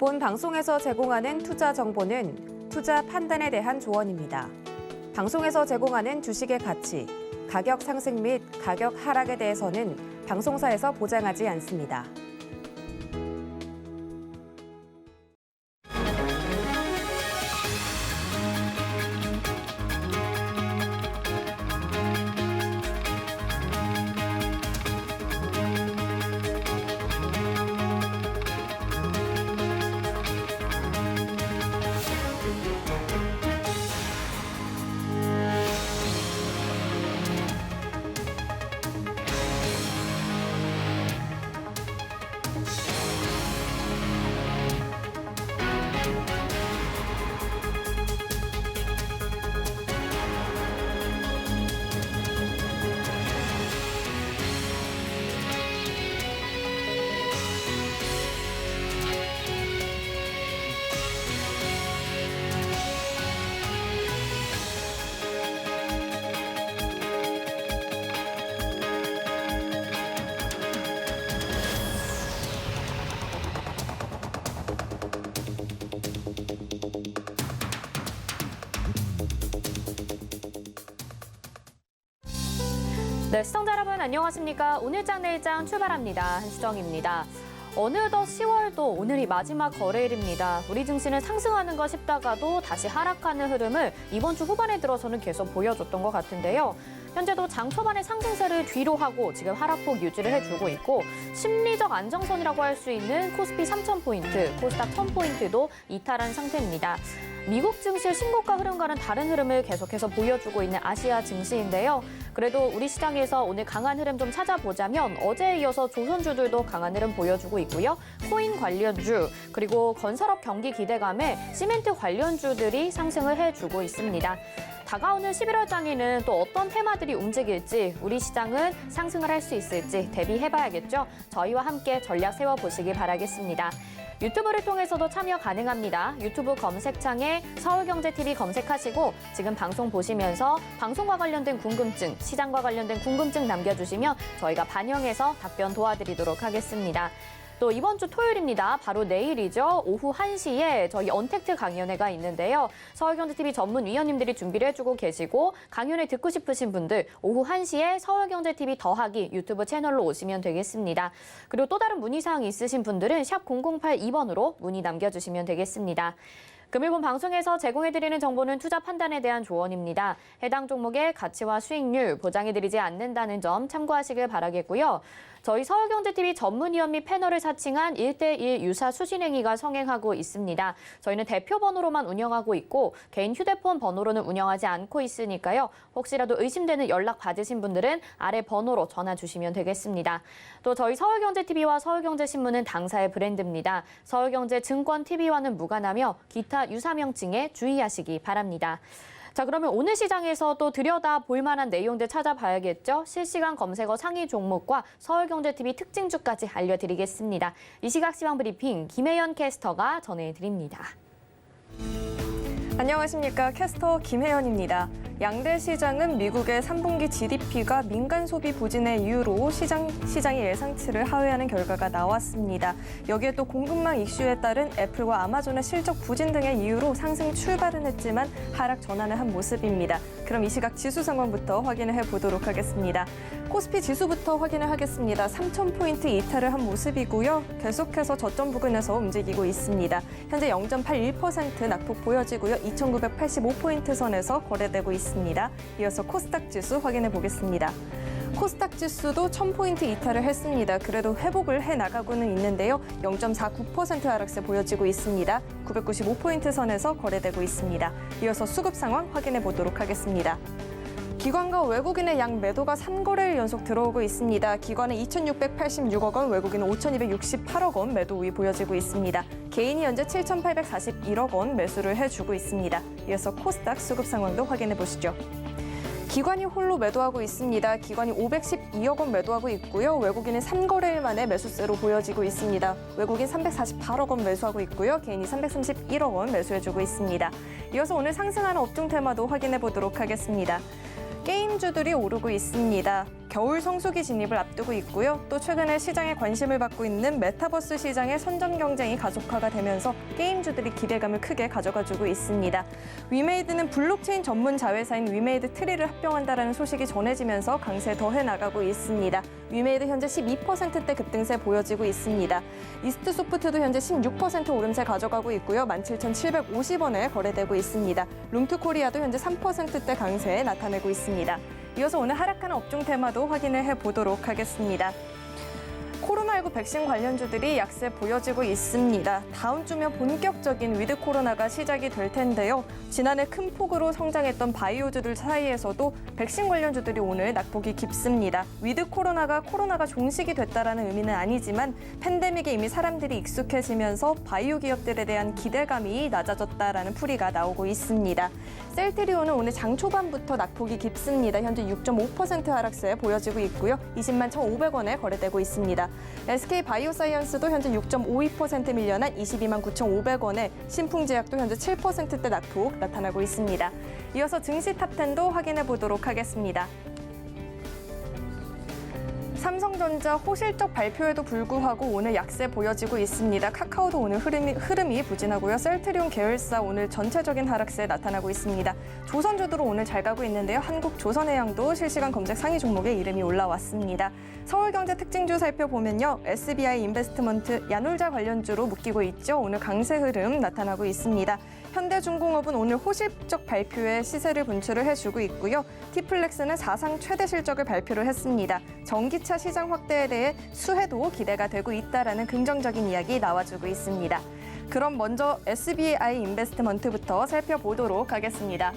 본 방송에서 제공하는 투자 정보는 투자 판단에 대한 조언입니다. 방송에서 제공하는 주식의 가치, 가격 상승 및 가격 하락에 대해서는 방송사에서 보장하지 않습니다. 네, 시청자 여러분 안녕하십니까? 오늘장 내일장 출발합니다. 한수정입니다. 어느덧 10월도 오늘이 마지막 거래일입니다. 우리 증시는 상승하는가 싶다가도 다시 하락하는 흐름을 이번 주 후반에 들어서는 계속 보여줬던 것 같은데요. 현재도 장 초반의 상승세를 뒤로 하고 지금 하락폭 유지를 해주고 있고 심리적 안정선이라고 할 수 있는 코스피 3,000포인트, 코스닥 1,000포인트도 이탈한 상태입니다. 미국 증시 신고가 흐름과는 다른 흐름을 계속해서 보여주고 있는 아시아 증시인데요. 그래도 우리 시장에서 오늘 강한 흐름 좀 찾아보자면 어제에 이어서 조선주들도 강한 흐름 보여주고 있고요. 코인 관련주, 그리고 건설업 경기 기대감에 시멘트 관련주들이 상승을 해주고 있습니다. 다가오는 11월장에는 또 어떤 테마들이 움직일지, 우리 시장은 상승을 할 수 있을지 대비해봐야겠죠. 저희와 함께 전략 세워보시기 바라겠습니다. 유튜브를 통해서도 참여 가능합니다. 유튜브 검색창에 서울경제TV 검색하시고 지금 방송 보시면서 방송과 관련된 궁금증, 시장과 관련된 궁금증 남겨주시면 저희가 반영해서 답변 도와드리도록 하겠습니다. 또 이번 주 토요일입니다. 바로 내일이죠. 오후 1시에 저희 언택트 강연회가 있는데요. 서울경제TV 전문위원님들이 준비를 해주고 계시고 강연회 듣고 싶으신 분들 오후 1시에 서울경제TV 더하기 유튜브 채널로 오시면 되겠습니다. 그리고 또 다른 문의사항이 있으신 분들은 샵 0082번으로 문의 남겨주시면 되겠습니다. 금일본 방송에서 제공해드리는 정보는 투자 판단에 대한 조언입니다. 해당 종목의 가치와 수익률 보장해드리지 않는다는 점 참고하시길 바라겠고요. 저희 서울경제TV 전문위원 및 패널을 사칭한 1대1 유사 수신행위가 성행하고 있습니다. 저희는 대표 번호로만 운영하고 있고 개인 휴대폰 번호로는 운영하지 않고 있으니까요. 혹시라도 의심되는 연락 받으신 분들은 아래 번호로 전화 주시면 되겠습니다. 또 저희 서울경제TV와 서울경제신문은 당사의 브랜드입니다. 서울경제증권TV와는 무관하며 기타 유사 명칭에 주의하시기 바랍니다. 자, 그러면 오늘 시장에서 또 들여다볼 만한 내용들 찾아봐야겠죠. 실시간 검색어 상위 종목과 서울경제TV 특징주까지 알려드리겠습니다. 이 시각 시황 브리핑 김혜연 캐스터가 전해드립니다. 안녕하십니까. 캐스터 김혜연입니다. 양대 시장은 미국의 3분기 GDP가 민간 소비 부진의 이유로 시장이 예상치를 하회하는 결과가 나왔습니다. 여기에 또 공급망 이슈에 따른 애플과 아마존의 실적 부진 등의 이유로 상승 출발은 했지만 하락 전환을 한 모습입니다. 그럼 이 시각 지수 상황부터 확인을 해보도록 하겠습니다. 코스피 지수부터 확인을 하겠습니다. 3,000포인트 이탈을 한 모습이고요. 계속해서 저점 부근에서 움직이고 있습니다. 현재 0.81% 낙폭 보여지고요. 2,985포인트 선에서 거래되고 있습니다. 이어서 코스닥 지수 확인해 보겠습니다. 코스닥 지수도 1,000포인트 이탈을 했습니다. 그래도 회복을 해나가고는 있는데요. 0.49% 하락세 보여지고 있습니다. 995포인트 선에서 거래되고 있습니다. 이어서 수급 상황 확인해 보도록 하겠습니다. 기관과 외국인의 양 매도가 3거래일 연속 들어오고 있습니다. 기관은 2,686억 원, 외국인은 5,268억 원 매도 우위 보여지고 있습니다. 개인이 현재 7,841억 원 매수를 해주고 있습니다. 이어서 코스닥 수급 상황도 확인해 보시죠. 기관이 홀로 매도하고 있습니다. 기관이 512억 원 매도하고 있고요. 외국인은 3거래일 만에 매수세로 보여지고 있습니다. 외국인 348억 원 매수하고 있고요. 개인이 331억 원 매수해주고 있습니다. 이어서 오늘 상승하는 업종 테마도 확인해 보도록 하겠습니다. 게임주들이 오르고 있습니다. 겨울 성수기 진입을 앞두고 있고요. 또 최근에 시장에 관심을 받고 있는 메타버스 시장의 선점 경쟁이 가속화가 되면서 게임주들이 기대감을 크게 가져가주고 있습니다. 위메이드는 블록체인 전문 자회사인 위메이드 트리를 합병한다라는 소식이 전해지면서 강세 더해 나가고 있습니다. 위메이드 현재 12%대 급등세 보여지고 있습니다. 이스트 소프트도 현재 16% 오름세 가져가고 있고요. 17,750원에 거래되고 있습니다. 룸투 코리아도 현재 3%대 강세에 나타내고 있습니다. 이어서 오늘 하락하는 업종 테마도 확인을 해보도록 하겠습니다. 코로나19 백신 관련주들이 약세 보여지고 있습니다. 다음 주면 본격적인 위드 코로나가 시작이 될 텐데요. 지난해 큰 폭으로 성장했던 바이오주들 사이에서도 백신 관련주들이 오늘 낙폭이 깊습니다. 위드 코로나가 종식이 됐다라는 의미는 아니지만 팬데믹에 이미 사람들이 익숙해지면서 바이오 기업들에 대한 기대감이 낮아졌다라는 풀이가 나오고 있습니다. 셀트리온은 오늘 장 초반부터 낙폭이 깊습니다. 현재 6.5% 하락세 보여지고 있고요. 20만 1,500원에 거래되고 있습니다. SK 바이오사이언스도 현재 6.52% 밀려난 22만 9,500원에 신풍제약도 현재 7%대 낙폭 나타나고 있습니다. 이어서 증시 탑10도 확인해 보도록 하겠습니다. 삼성전자 호실적 발표에도 불구하고 오늘 약세 보여지고 있습니다. 카카오도 오늘 흐름이 부진하고요. 셀트리온 계열사 오늘 전체적인 하락세 나타나고 있습니다. 조선주도로 오늘 잘 가고 있는데요. 한국조선해양도 실시간 검색 상위 종목에 이름이 올라왔습니다. 서울경제 특징주 살펴보면요. SBI 인베스트먼트 야놀자 관련주로 묶이고 있죠. 오늘 강세 흐름 나타나고 있습니다. 현대중공업은 오늘 호실적 발표에 시세를 분출을 해주고 있고요. 티플렉스는 사상 최대 실적을 발표를 했습니다. 전기차 시장 확대에 대해 수혜도 기대가 되고 있다라는 긍정적인 이야기 나와주고 있습니다. 그럼 먼저 SBI 인베스트먼트부터 살펴보도록 하겠습니다.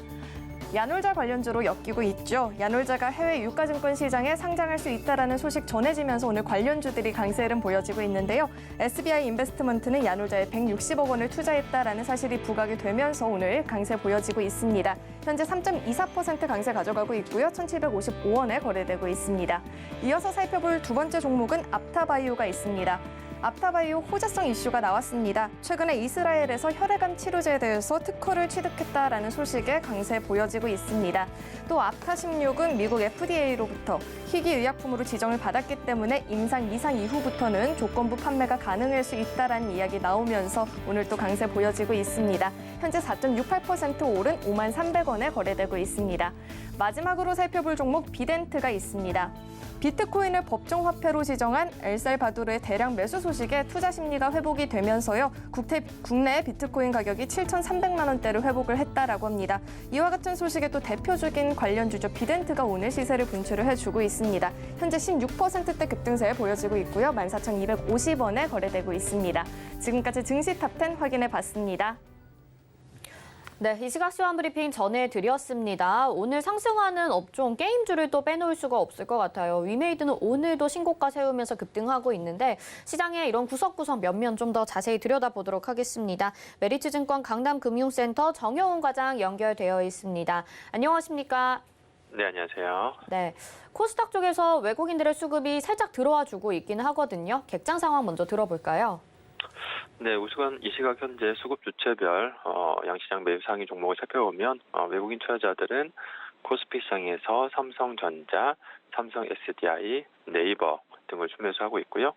야놀자 관련주로 엮이고 있죠. 야놀자가 해외 유가증권 시장에 상장할 수 있다라는 소식 전해지면서 오늘 관련주들이 강세 흐름 보여지고 있는데요. SBI 인베스트먼트는 야놀자에 160억 원을 투자했다라는 사실이 부각이 되면서 오늘 강세 보여지고 있습니다. 현재 3.24% 강세 가져가고 있고요. 1,755원에 거래되고 있습니다. 이어서 살펴볼 두 번째 종목은 앞타바이오가 있습니다. 앞타바이오 호재성 이슈가 나왔습니다. 최근에 이스라엘에서 혈액암 치료제에 대해서 특허를 취득했다라는 소식에 강세 보여지고 있습니다. 또 앞타16은 미국 FDA로부터 희귀의약품으로 지정을 받았기 때문에 임상 2상 이후부터는 조건부 판매가 가능할 수 있다라는 이야기 나오면서 오늘 또 강세 보여지고 있습니다. 현재 4.68% 오른 5만 300원에 거래되고 있습니다. 마지막으로 살펴볼 종목 비덴트가 있습니다. 비트코인을 법정 화폐로 지정한 엘살바도르의 대량 매수 소식에 투자 심리가 회복이 되면서요. 국내 비트코인 가격이 7,300만 원대를 회복을 했다라고 합니다. 이와 같은 소식에 또 대표적인 관련주죠. 비덴트가 오늘 시세를 분출을 해주고 있습니다. 현재 16%대 급등세 보여지고 있고요. 14,250원에 거래되고 있습니다. 지금까지 증시 탑10 확인해 봤습니다. 네, 이 시각 시황 브리핑 전해드렸습니다. 오늘 상승하는 업종 게임주를 또 빼놓을 수가 없을 것 같아요. 위메이드는 오늘도 신고가 세우면서 급등하고 있는데 시장의 이런 구석구석 면면 좀 더 자세히 들여다보도록 하겠습니다. 메리츠증권 강남금융센터 정효훈 과장 연결되어 있습니다. 안녕하십니까? 네, 안녕하세요. 네, 코스닥 쪽에서 외국인들의 수급이 살짝 들어와 주고 있기는 하거든요. 객장 상황 먼저 들어볼까요? 네, 우선 이 시각 현재 수급 주체별 양시장 매수 상위 종목을 살펴보면 외국인 투자자들은 코스피 시장에서 삼성전자, 삼성 SDI, 네이버 등을 순매수하고 있고요.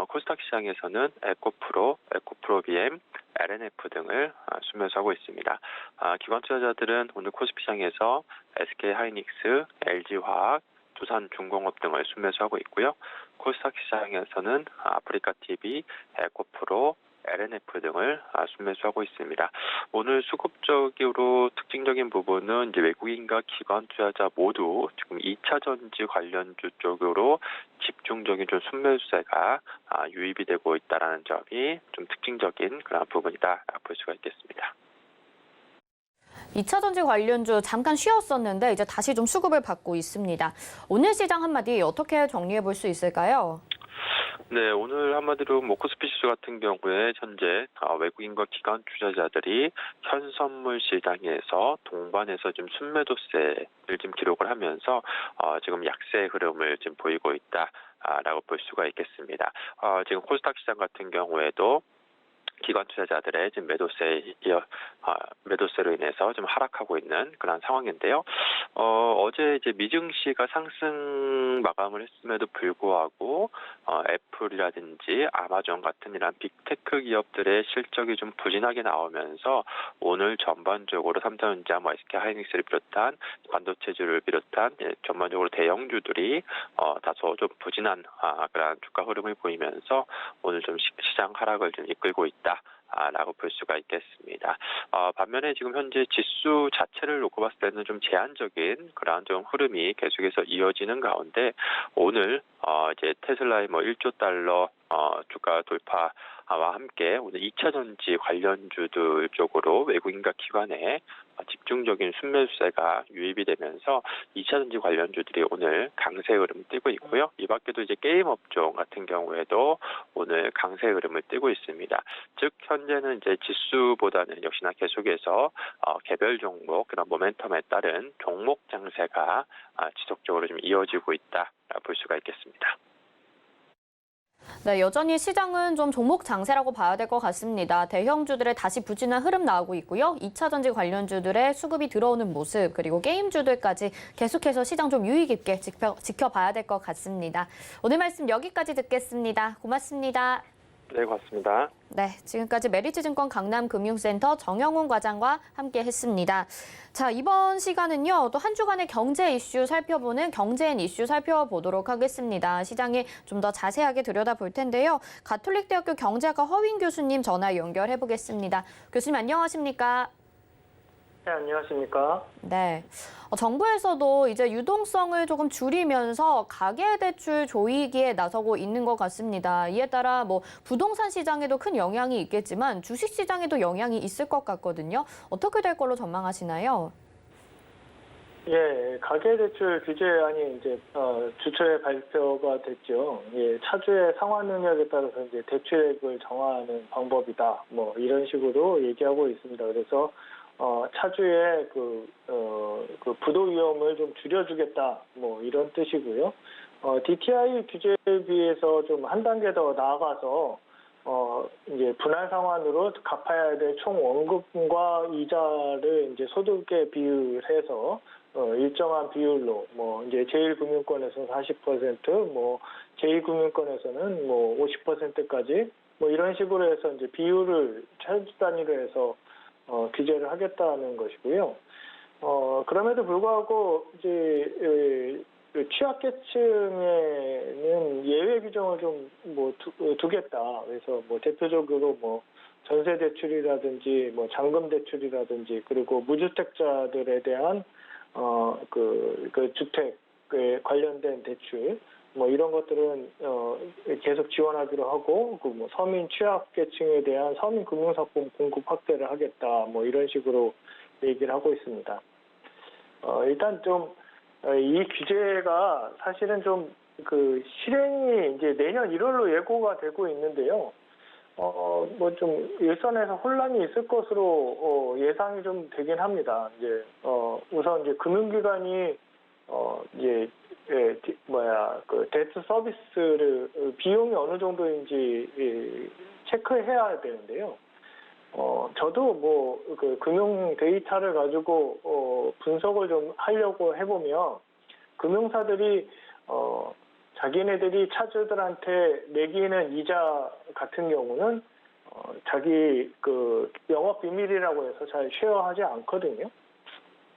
코스닥 시장에서는 에코프로, 에코프로비엠, LNF 등을 순매수하고 있습니다. 기관 투자자들은 오늘 코스피 시장에서 SK하이닉스, LG화학, 두산중공업 등을 순매수하고 있고요. 코스닥 시장에서는 아프리카TV, 에코프로, LNF 등을 순매수하고 있습니다. 오늘 수급적으로 특징적인 부분은 이제 외국인과 기관 투자자 모두 지금 2차 전지 관련주 쪽으로 집중적인 좀 순매수세가 유입이 되고 있다는 점이 좀 특징적인 그런 부분이다 볼 수가 있겠습니다. 2차 전지 관련주 잠깐 쉬었었는데 이제 다시 좀 수급을 받고 있습니다. 오늘 시장 한마디 어떻게 정리해 볼 수 있을까요? 네, 오늘 한마디로 코스피 지수 같은 경우에 현재 외국인과 기관 투자자들이 현선물 시장에서 동반해서 좀 순매도세를 지금 기록을 하면서 지금 약세 흐름을 지금 보이고 있다라고 볼 수가 있겠습니다. 지금 코스닥 시장 같은 경우에도 기관 투자자들의 지금 매도세로 인해서 좀 하락하고 있는 그런 상황인데요. 어제 이제 미증시가 상승 마감을 했음에도 불구하고 애플이라든지 아마존 같은 이런 빅테크 기업들의 실적이 좀 부진하게 나오면서 오늘 전반적으로 삼성전자, SK하이닉스를 비롯한 반도체주를 비롯한 전반적으로 대형주들이 다소 좀 부진한 그런 주가 흐름을 보이면서 오늘 좀 시장 하락을 좀 이끌고 있다. 라고 볼 수가 있겠습니다. 반면에 지금 현재 지수 자체를 놓고 봤을 때는 좀 제한적인 그런 좀 흐름이 계속해서 이어지는 가운데 오늘 이제 테슬라의 1조 달러 주가 돌파와 함께 오늘 2차 전지 관련주들 쪽으로 외국인과 기관의 집중적인 순매수세가 유입이 되면서 2차 전지 관련주들이 오늘 강세 흐름을 띠고 있고요. 이 밖에도 이제 게임 업종 같은 경우에도 오늘 강세 흐름을 띠고 있습니다. 즉 현재는 이제 지수보다는 역시나 계속해서 개별 종목 그런 모멘텀에 따른 종목 장세가 지속적으로 좀 이어지고 있다 볼 수가 있겠습니다. 네, 여전히 시장은 좀 종목 장세라고 봐야 될 것 같습니다. 대형주들의 다시 부진한 흐름 나오고 있고요. 2차 전지 관련주들의 수급이 들어오는 모습, 그리고 게임주들까지 계속해서 시장 좀 유의 깊게 지켜봐야 될 것 같습니다. 오늘 말씀 여기까지 듣겠습니다. 고맙습니다. 네, 고맙습니다. 네, 지금까지 메리츠증권 강남금융센터 정영훈 과장과 함께 했습니다. 자, 이번 시간은요, 또 한 주간의 경제 이슈 살펴보는 경제인 이슈 살펴보도록 하겠습니다. 시장에 좀 더 자세하게 들여다볼 텐데요. 가톨릭대학교 경제학과 허윈 교수님 전화 연결해 보겠습니다. 교수님 안녕하십니까? 네, 안녕하십니까? 네. 정부에서도 이제 유동성을 조금 줄이면서 가계대출 조이기에 나서고 있는 것 같습니다. 이에 따라 부동산 시장에도 큰 영향이 있겠지만 주식 시장에도 영향이 있을 것 같거든요. 어떻게 될 걸로 전망하시나요? 예, 가계대출 규제안이 이제 주초에 발표가 됐죠. 예, 차주의 상환 능력에 따라서 이제 대출액을 정하는 방법이다. 이런 식으로 얘기하고 있습니다. 그래서 차주의 그 부도 위험을 좀 줄여주겠다, 이런 뜻이고요. DTI 규제에 비해서 좀 한 단계 더 나아가서 이제 분할 상환으로 갚아야 될 총 원금과 이자를 이제 소득에 비율해서 일정한 비율로 이제 제1금융권에서는 40%, 제2금융권에서는 50%까지 이런 식으로 해서 이제 비율을 차주 단위로 해서 규제를 하겠다는 것이고요. 그럼에도 불구하고 이제 취약계층에는 예외 규정을 좀 두겠다. 그래서 대표적으로 전세 대출이라든지 잔금 대출이라든지 그리고 무주택자들에 대한 그 주택에 관련된 대출 이런 것들은 계속 지원하기로 하고 서민 취약계층에 대한 서민 금융상품 공급 확대를 하겠다 이런 식으로 얘기를 하고 있습니다. 일단 좀 이 규제가 사실은 좀 실행이 이제 내년 1월로 예고가 되고 있는데요. 좀 일선에서 혼란이 있을 것으로 예상이 좀 되긴 합니다. 이제 우선 이제 금융기관이 이제 데트 서비스를 비용이 어느 정도인지 체크해야 되는데요. 저도 금융 데이터를 가지고 분석을 좀 하려고 해보면 금융사들이 자기네들이 차주들한테 매기는 이자 같은 경우는 자기 영업 비밀이라고 해서 잘 쉐어하지 않거든요.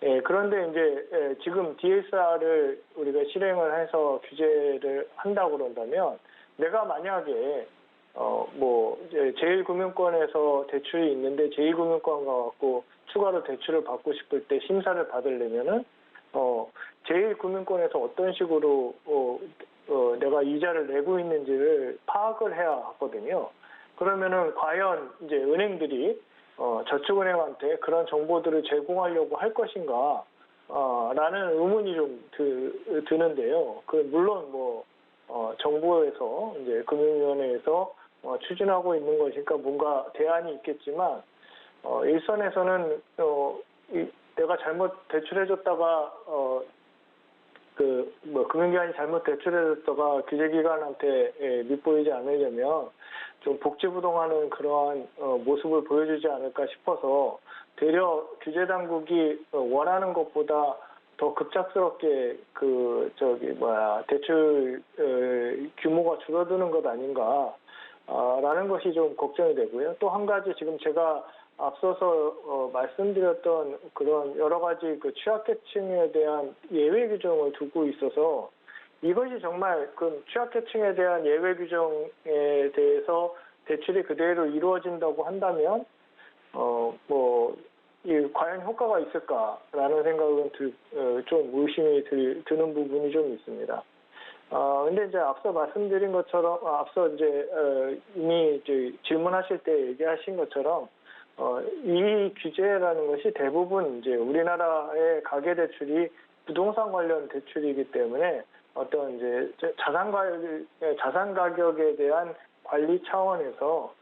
예, 그런데 이제 지금 DSR을 우리가 실행을 해서 규제를 한다고 그런다면 내가 만약에 제1금융권에서 대출이 있는데 제2금융권 가갖고 추가로 대출을 받고 싶을 때 심사를 받으려면은 제1금융권에서 어떤 식으로 내가 이자를 내고 있는지를 파악을 해야 하거든요. 그러면은 과연 이제 은행들이 저축은행한테 그런 정보들을 제공하려고 할 것인가 라는 의문이 좀 드는데요. 물론 정부에서 이제 금융위원회에서 추진하고 있는 것이니까 뭔가 대안이 있겠지만 일선에서는 내가 잘못 대출해줬다가 금융기관이 잘못 대출해줬다가 규제기관한테 밑보이지 않으려면 좀 복지부동하는 그러한 모습을 보여주지 않을까 싶어서 되려 규제 당국이 원하는 것보다 더 급작스럽게 대출 규모가 줄어드는 것 아닌가 라는 것이 좀 걱정이 되고요. 또 한 가지 지금 제가 앞서서 말씀드렸던 그런 여러 가지 그 취약계층에 대한 예외 규정을 두고 있어서 이것이 정말 그 취약계층에 대한 예외 규정에 대해서 대출이 그대로 이루어진다고 한다면 과연 효과가 있을까라는 생각은 좀 의심이 드는 부분이 좀 있습니다. 근데 이제 앞서 말씀드린 것처럼 이미 이제 질문하실 때 얘기하신 것처럼 이 규제라는 것이 대부분 이제 우리나라의 가계 대출이 부동산 관련 대출이기 때문에 어떤 이제 자산 가격에 대한 관리 차원에서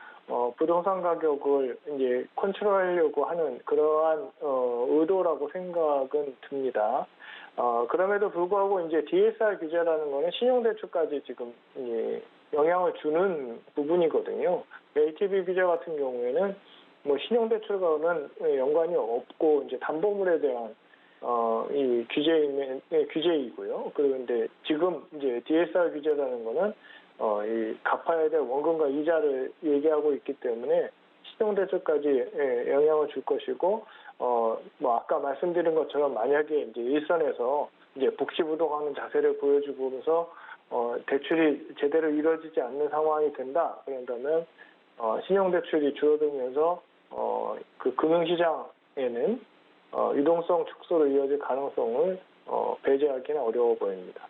부동산 가격을 이제 컨트롤하려고 하는 그러한 의도라고 생각은 듭니다. 그럼에도 불구하고 이제 DSR 규제라는 거는 신용대출까지 지금 영향을 주는 부분이거든요. LTV 규제 같은 경우에는 뭐 신용대출과는 연관이 없고 이제 담보물에 대한 이 규제이고요. 그런데 지금 이제 DSR 규제라는 거는 이 갚아야 될 원금과 이자를 얘기하고 있기 때문에 신용대출까지 영향을 줄 것이고 아까 말씀드린 것처럼 만약에 이제 일선에서 이제 복지부동하는 자세를 보여주면서 대출이 제대로 이루어지지 않는 상황이 된다 그런다면 신용대출이 줄어들면서 그 금융시장에는 유동성 축소로 이어질 가능성을 배제하기는 어려워 보입니다.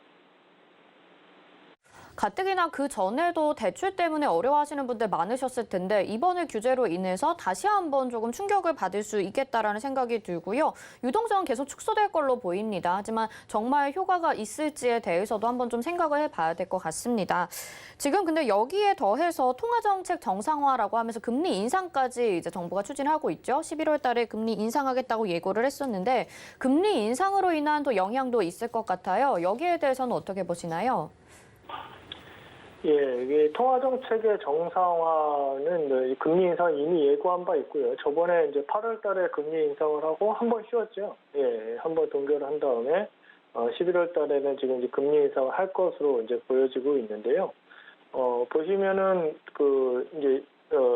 가뜩이나 그 전에도 대출 때문에 어려워하시는 분들 많으셨을 텐데 이번의 규제로 인해서 다시 한번 조금 충격을 받을 수 있겠다라는 생각이 들고요. 유동성은 계속 축소될 걸로 보입니다. 하지만 정말 효과가 있을지에 대해서도 한번 좀 생각을 해봐야 될 것 같습니다. 지금 근데 여기에 더해서 통화정책 정상화라고 하면서 금리 인상까지 이제 정부가 추진하고 있죠. 11월 달에 금리 인상하겠다고 예고를 했었는데 금리 인상으로 인한 또 영향도 있을 것 같아요. 여기에 대해서는 어떻게 보시나요? 예, 이게 통화정책의 정상화는 금리 인상 이미 예고한 바 있고요. 저번에 이제 8월 달에 금리 인상을 하고 한 번 쉬었죠. 예, 한 번 동결을 한 다음에 11월 달에는 지금 이제 금리 인상을 할 것으로 이제 보여지고 있는데요. 보시면은 이제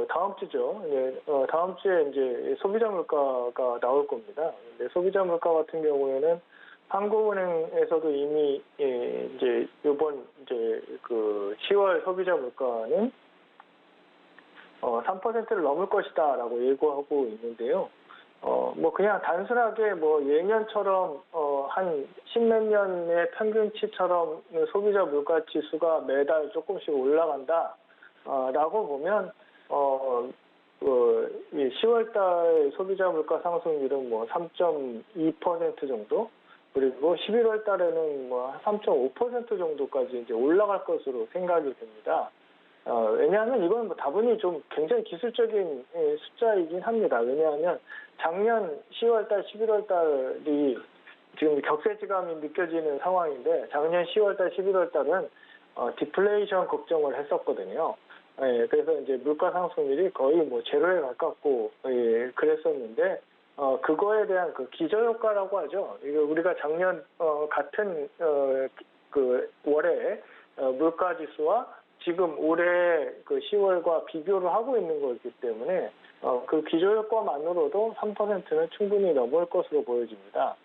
다음 주죠. 예, 다음 주에 이제 소비자 물가가 나올 겁니다. 근데 소비자 물가 같은 경우에는 한국은행에서도 이미 이제 이번 이제 그 10월 소비자 물가는 3%를 넘을 것이다라고 예고하고 있는데요. 그냥 단순하게 예년처럼 한 십몇 년의 평균치처럼 소비자 물가 지수가 매달 조금씩 올라간다라고 보면 이 10월달 소비자 물가 상승률은 3.2% 정도. 그리고 11월 달에는 3.5% 정도까지 이제 올라갈 것으로 생각이 됩니다. 왜냐하면 이건 다분히 좀 굉장히 기술적인 숫자이긴 합니다. 왜냐하면 작년 10월 달, 11월 달이 지금 격세지감이 느껴지는 상황인데 작년 10월 달, 11월 달은 디플레이션 걱정을 했었거든요. 예, 그래서 이제 물가 상승률이 거의 제로에 가깝고 그랬었는데 그거에 대한 그 기저효과라고 하죠. 이거 우리가 작년 같은 그 월에 물가 지수와 지금 올해 그 10월과 비교를 하고 있는 거기 때문에 그 기저효과만으로도 3%는 충분히 넘을 것으로 보여집니다.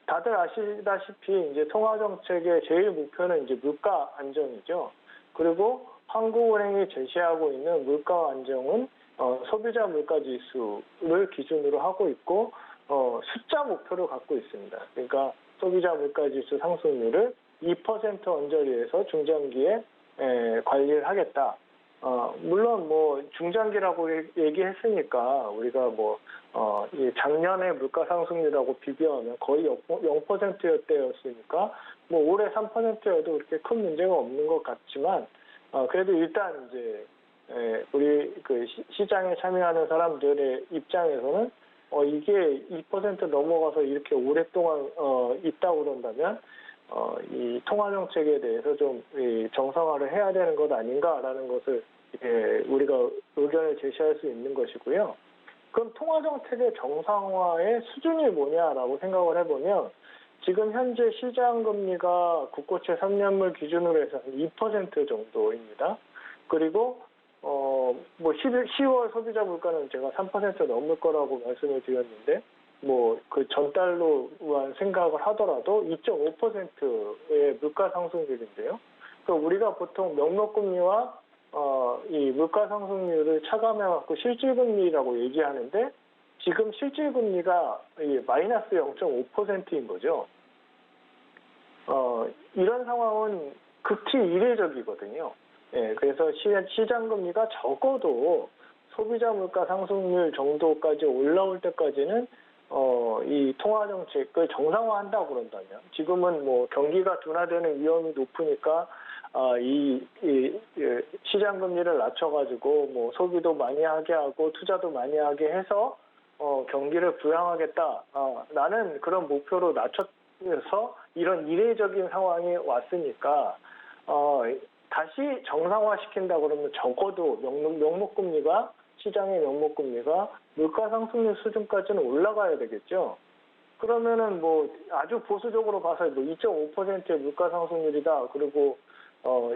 다들 아시다시피 이제 통화정책의 제일 목표는 이제 물가 안정이죠. 그리고 한국은행이 제시하고 있는 물가 안정은 소비자 물가 지수를 기준으로 하고 있고 숫자 목표를 갖고 있습니다. 그러니까 소비자 물가 지수 상승률을 2% 언저리에서 중장기에 관리를 하겠다. 물론 중장기라고 얘기했으니까 우리가 이 작년의 물가 상승률하고 비교하면 거의 0%였으니까 올해 3%여도 그렇게 큰 문제가 없는 것 같지만 그래도 일단 이제 우리 그 시장에 참여하는 사람들의 입장에서는 이게 2% 넘어가서 이렇게 오랫동안 있다고 그런다면 이 통화 정책에 대해서 좀 정상화를 해야 되는 것 아닌가라는 것을 우리가 의견을 제시할 수 있는 것이고요. 그럼 통화 정책의 정상화의 수준이 뭐냐라고 생각을 해보면 지금 현재 시장 금리가 국고채 3년물 기준으로 해서 2% 정도입니다. 그리고 뭐 10월 소비자 물가는 제가 3% 넘을 거라고 말씀을 드렸는데 뭐 그 전달로만 생각을 하더라도 2.5%의 물가 상승률인데요. 그 우리가 보통 명목금리와 이 물가 상승률을 차감해갖고 실질금리라고 얘기하는데 지금 실질금리가 마이너스 0.5%인 거죠. 이런 상황은 극히 이례적이거든요. 예, 그래서 시장금리가 적어도 소비자 물가 상승률 정도까지 올라올 때까지는 이 통화정책을 정상화한다 그런다면 지금은 뭐 경기가 둔화되는 위험이 높으니까 시장금리를 낮춰가지고 뭐 소비도 많이 하게 하고 투자도 많이 하게 해서 경기를 부양하겠다. 나는 그런 목표로 낮춰서 이런 이례적인 상황이 왔으니까 다시 정상화시킨다 그러면 적어도 명목금리가 시장의 명목금리가 물가 상승률 수준까지는 올라가야 되겠죠. 그러면은 뭐 아주 보수적으로 봐서 뭐 2.5%의 물가 상승률이다. 그리고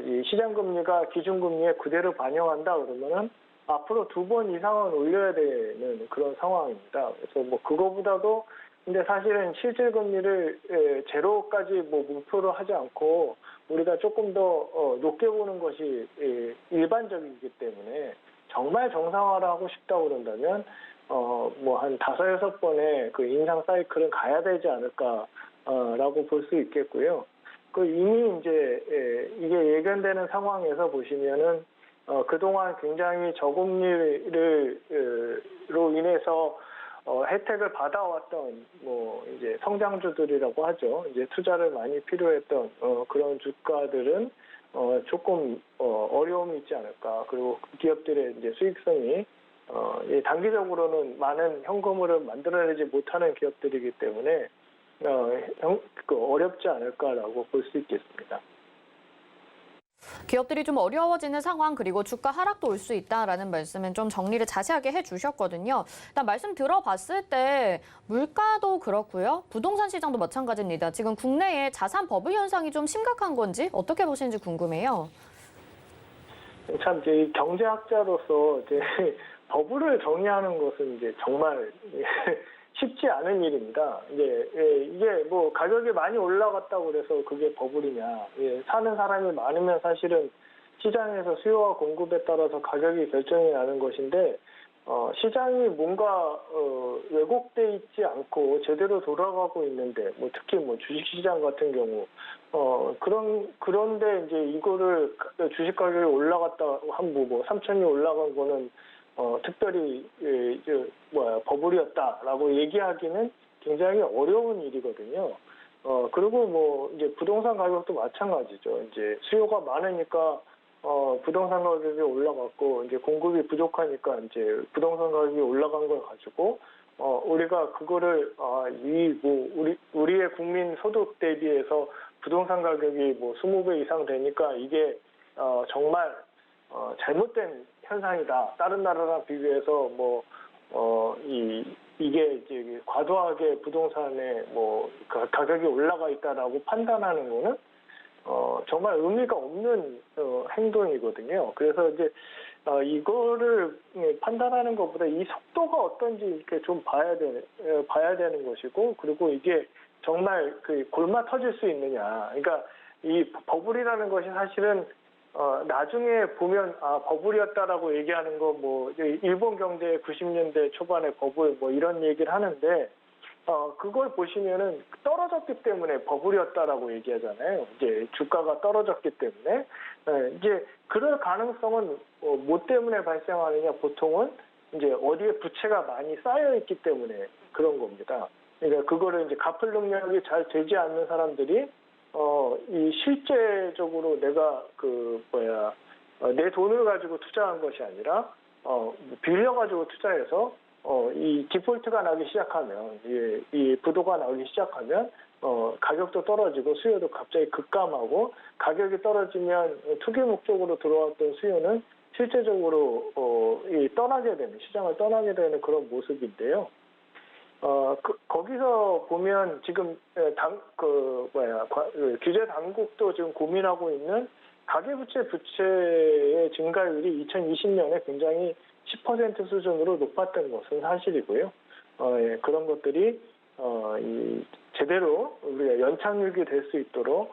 이 시장금리가 기준금리에 그대로 반영한다 그러면은 앞으로 2번 이상은 올려야 되는 그런 상황입니다. 그래서 뭐 그거보다도 근데 사실은 실질금리를 제로까지 뭐 목표로 하지 않고 우리가 조금 더 높게 보는 것이 일반적이기 때문에 정말 정상화를 하고 싶다고 그런다면 뭐 한 5-6번의 그 인상 사이클은 가야 되지 않을까라고 볼 수 있겠고요. 그 이미 이제 이게 예견되는 상황에서 보시면은 그동안 굉장히 저금리로 인해서 혜택을 받아왔던 뭐 이제 성장주들이라고 하죠. 이제 투자를 많이 필요했던 그런 주가들은 조금 어려움이 있지 않을까. 그리고 기업들의 이제 수익성이 단기적으로는 많은 현금을 만들어내지 못하는 기업들이기 때문에 어렵지 않을까라고 볼 수 있겠습니다. 기업들이 좀 어려워지는 상황 그리고 주가 하락도 올 수 있다라는 말씀은 좀 정리를 자세하게 해주셨거든요. 일단 말씀 들어봤을 때 물가도 그렇고요. 부동산 시장도 마찬가지입니다. 지금 국내에 자산 버블 현상이 좀 심각한 건지 어떻게 보시는지 궁금해요. 참 이제 경제학자로서 이제 버블을 정의하는 것은 이제 정말 쉽지 않은 일입니다. 이게 뭐 가격이 많이 올라갔다고 그래서 그게 버블이냐. 사는 사람이 많으면 사실은 시장에서 수요와 공급에 따라서 가격이 결정이 나는 것인데 시장이 뭔가 왜곡돼 있지 않고 제대로 돌아가고 있는데 뭐 특히 뭐 주식시장 같은 경우 그런데 이제 이거를 주식 가격이 올라갔다 한 뭐 3천이 올라간 거는 특별히 버블이었다라고 얘기하기는 굉장히 어려운 일이거든요. 그리고 뭐 이제 부동산 가격도 마찬가지죠. 이제 수요가 많으니까 부동산 가격이 올라갔고 이제 공급이 부족하니까 이제 부동산 가격이 올라간 걸 가지고 우리가 그거를 우리의 국민 소득 대비해서 부동산 가격이 뭐 20배 이상 되니까 이게 정말 잘못된 현상이다. 다른 나라랑 비교해서 이게 이제 과도하게 부동산에 뭐 가격이 올라가 있다라고 판단하는 거는 정말 의미가 없는 행동이거든요. 그래서 이제 이거를 판단하는 것보다 이 속도가 어떤지 이렇게 좀 봐야 되는 것이고, 그리고 이게 정말 그 골마 터질 수 있느냐. 그러니까 이 버블이라는 것이 사실은 나중에 보면 버블이었다라고 얘기하는 거 뭐 일본 경제 90년대 초반에 버블 뭐 이런 얘기를 하는데 그걸 보시면은 떨어졌기 때문에 버블이었다라고 얘기하잖아요. 이제 주가가 떨어졌기 때문에 이제 그럴 가능성은 뭐 때문에 발생하느냐, 보통은 이제 어디에 부채가 많이 쌓여 있기 때문에 그런 겁니다. 그러니까 그거를 이제 갚을 능력이 잘 되지 않는 사람들이 이 실제적으로 내가 내 돈을 가지고 투자한 것이 아니라 빌려가지고 투자해서 이 디폴트가 나기 시작하면 이 부도가 나오기 시작하면 가격도 떨어지고 수요도 갑자기 급감하고, 가격이 떨어지면 투기 목적으로 들어왔던 수요는 실제적으로 시장을 떠나게 되는 그런 모습인데요. 거기서 보면 지금 규제 당국도 지금 고민하고 있는 가계부채 부채의 증가율이 2020년에 굉장히 10% 수준으로 높았던 것은 사실이고요. 그런 것들이 제대로 우리가 연착륙이 될 수 있도록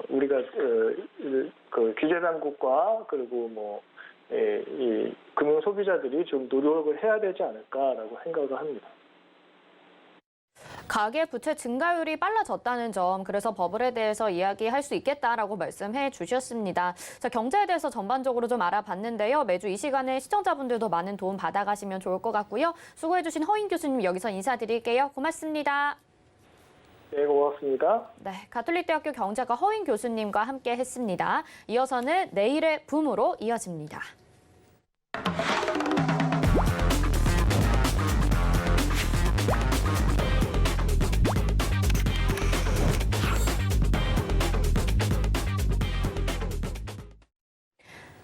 우리가 그 규제 당국과 그리고 이 금융 소비자들이 좀 노력을 해야 되지 않을까라고 생각을 합니다. 가계 부채 증가율이 빨라졌다는 점, 그래서 버블에 대해서 이야기할 수 있겠다라고 말씀해 주셨습니다. 자, 경제에 대해서 전반적으로 좀 알아봤는데요. 매주 이 시간에 시청자분들도 많은 도움 받아가시면 좋을 것 같고요. 수고해 주신 허인 교수님 여기서 인사드릴게요. 고맙습니다. 네, 고맙습니다. 네, 가톨릭대학교 경제과 허인 교수님과 함께 했습니다. 이어서는 내일의 붐으로 이어집니다.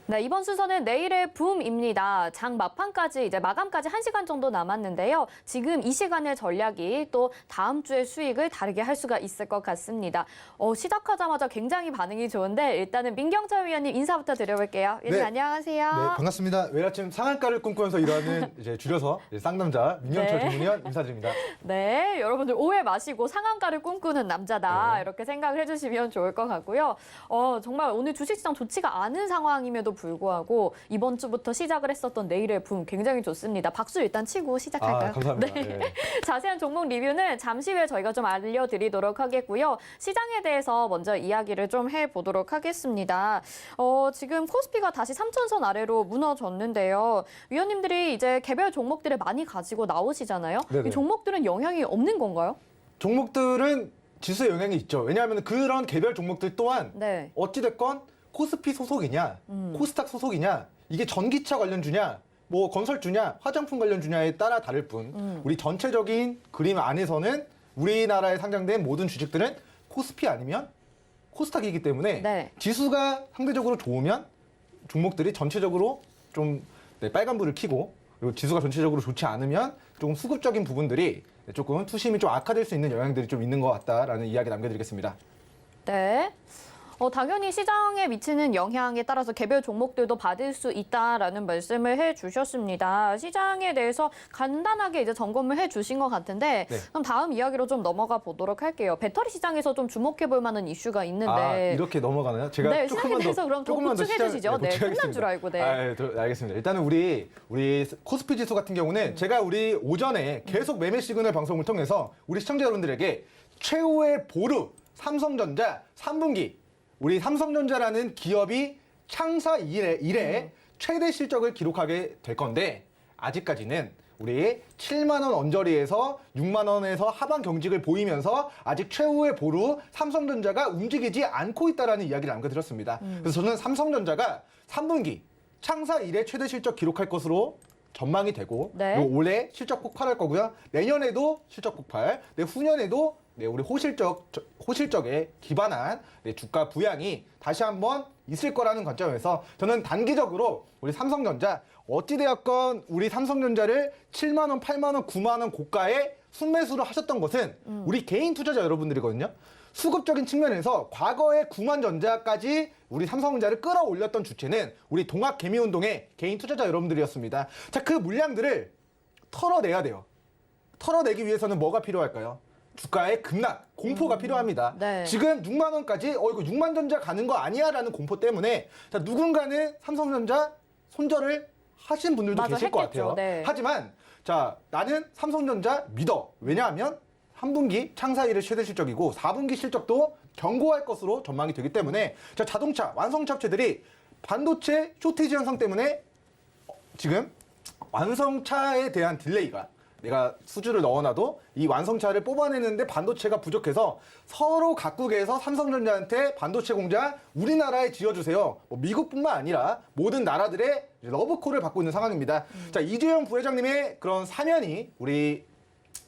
네, 이번 순서는 내일의 붐입니다. 장 막판까지 이제 마감까지 1시간 정도 남았는데요. 지금 이 시간의 전략이 또 다음 주의 수익을 다르게 할 수가 있을 것 같습니다. 시작하자마자 굉장히 반응이 좋은데 일단은 민경철 위원님 인사부터 드려볼게요. 위원님 네. 안녕하세요. 네, 반갑습니다. 매일 아침 상한가를 꿈꾸면서 일하는 이제 줄여서 쌍남자 민경철 네. 전문위원 인사드립니다. 네, 여러분들 오해 마시고 상한가를 꿈꾸는 남자다 네. 이렇게 생각을 해주시면 좋을 것 같고요. 정말 오늘 주식시장 좋지가 않은 상황임에도 불구하고 이번 주부터 시작을 했었던 내일의 붐 굉장히 좋습니다. 박수 일단 치고 시작할까요? 감사합니다. 네. 네. 자세한 종목 리뷰는 잠시 후에 저희가 좀 알려드리도록 하겠고요. 시장에 대해서 먼저 이야기를 좀 해보도록 하겠습니다. 지금 코스피가 다시 3,000선 아래로 무너졌는데요. 위원님들이 이제 개별 종목들을 많이 가지고 나오시잖아요. 네네. 이 종목들은 영향이 없는 건가요? 종목들은 지수에 영향이 있죠. 왜냐하면 그런 개별 종목들 또한 네. 어찌됐건 코스피 소속이냐, 코스닥 소속이냐, 이게 전기차 관련주냐, 뭐 건설주냐, 화장품 관련주냐에 따라 다를 뿐 우리 전체적인 그림 안에서는 우리나라에 상장된 모든 주식들은 코스피 아니면 코스닥이기 때문에 네. 지수가 상대적으로 좋으면 종목들이 전체적으로 좀 빨간불을 켜고 그리고 지수가 전체적으로 좋지 않으면 조금 수급적인 부분들이 조금 투심이 좀 악화될 수 있는 영향들이 좀 있는 것 같다라는 이야기 남겨드리겠습니다. 네. 당연히 시장에 미치는 영향에 따라서 개별 종목들도 받을 수 있다라는 말씀을 해주셨습니다. 시장에 대해서 간단하게 이제 점검을 해주신 것 같은데 네. 그럼 다음 이야기로 좀 넘어가 보도록 할게요. 배터리 시장에서 좀 주목해볼 만한 이슈가 있는데 이렇게 넘어가나요? 제가 네, 조금만 시장에 대해서 그럼 좀 조금만 더 보충해 주시죠. 네, 보충하겠습니다. 끝난 줄 알고. 네. 알겠습니다. 일단은 우리 코스피 지수 같은 경우는 제가 우리 오전에 계속 매매 시그널 방송을 통해서 우리 시청자 여러분들에게 최후의 보루 삼성전자 3분기 우리 삼성전자라는 기업이 창사 이래 최대 실적을 기록하게 될 건데 아직까지는 우리 7만 원 언저리에서 6만 원에서 하반 경직을 보이면서 아직 최후의 보루 삼성전자가 움직이지 않고 있다라는 이야기를 남겨드렸습니다. 그래서 저는 삼성전자가 3분기 창사 이래 최대 실적 기록할 것으로 전망이 되고 네. 그리고 올해 실적 폭발할 거고요. 내년에도 실적 폭발, 후년에도 우리 호실적에 기반한 주가 부양이 다시 한번 있을 거라는 관점에서 저는 단기적으로 우리 삼성전자 어찌되었건 우리 삼성전자를 7만 원, 8만 원, 9만 원 고가에 순매수를 하셨던 것은 우리 개인 투자자 여러분들이거든요. 수급적인 측면에서 과거에 9만 전자까지 우리 삼성전자를 끌어올렸던 주체는 우리 동학개미운동의 개인 투자자 여러분들이었습니다. 자, 그 물량들을 털어내야 돼요. 털어내기 위해서는 뭐가 필요할까요? 주가의 급락, 공포가 필요합니다. 네. 지금 6만 원까지 이거 6만 전자 가는 거 아니야 라는 공포 때문에 자, 누군가는 삼성전자 손절을 하신 분들도 맞아, 계실 것 했겠죠. 같아요. 네. 하지만 자, 나는 삼성전자 믿어. 왜냐하면 3분기 창사 이래 최대 실적이고 4분기 실적도 견고할 것으로 전망이 되기 때문에 자, 자동차, 완성차 업체들이 반도체 쇼티지 현상 때문에 지금 완성차에 대한 딜레이가 내가 수주를 넣어놔도 이 완성차를 뽑아내는데 반도체가 부족해서 서로 각국에서 삼성전자한테 반도체 공장 우리나라에 지어주세요. 미국뿐만 아니라 모든 나라들의 러브콜을 받고 있는 상황입니다. 자, 이재용 부회장님의 그런 사면이 우리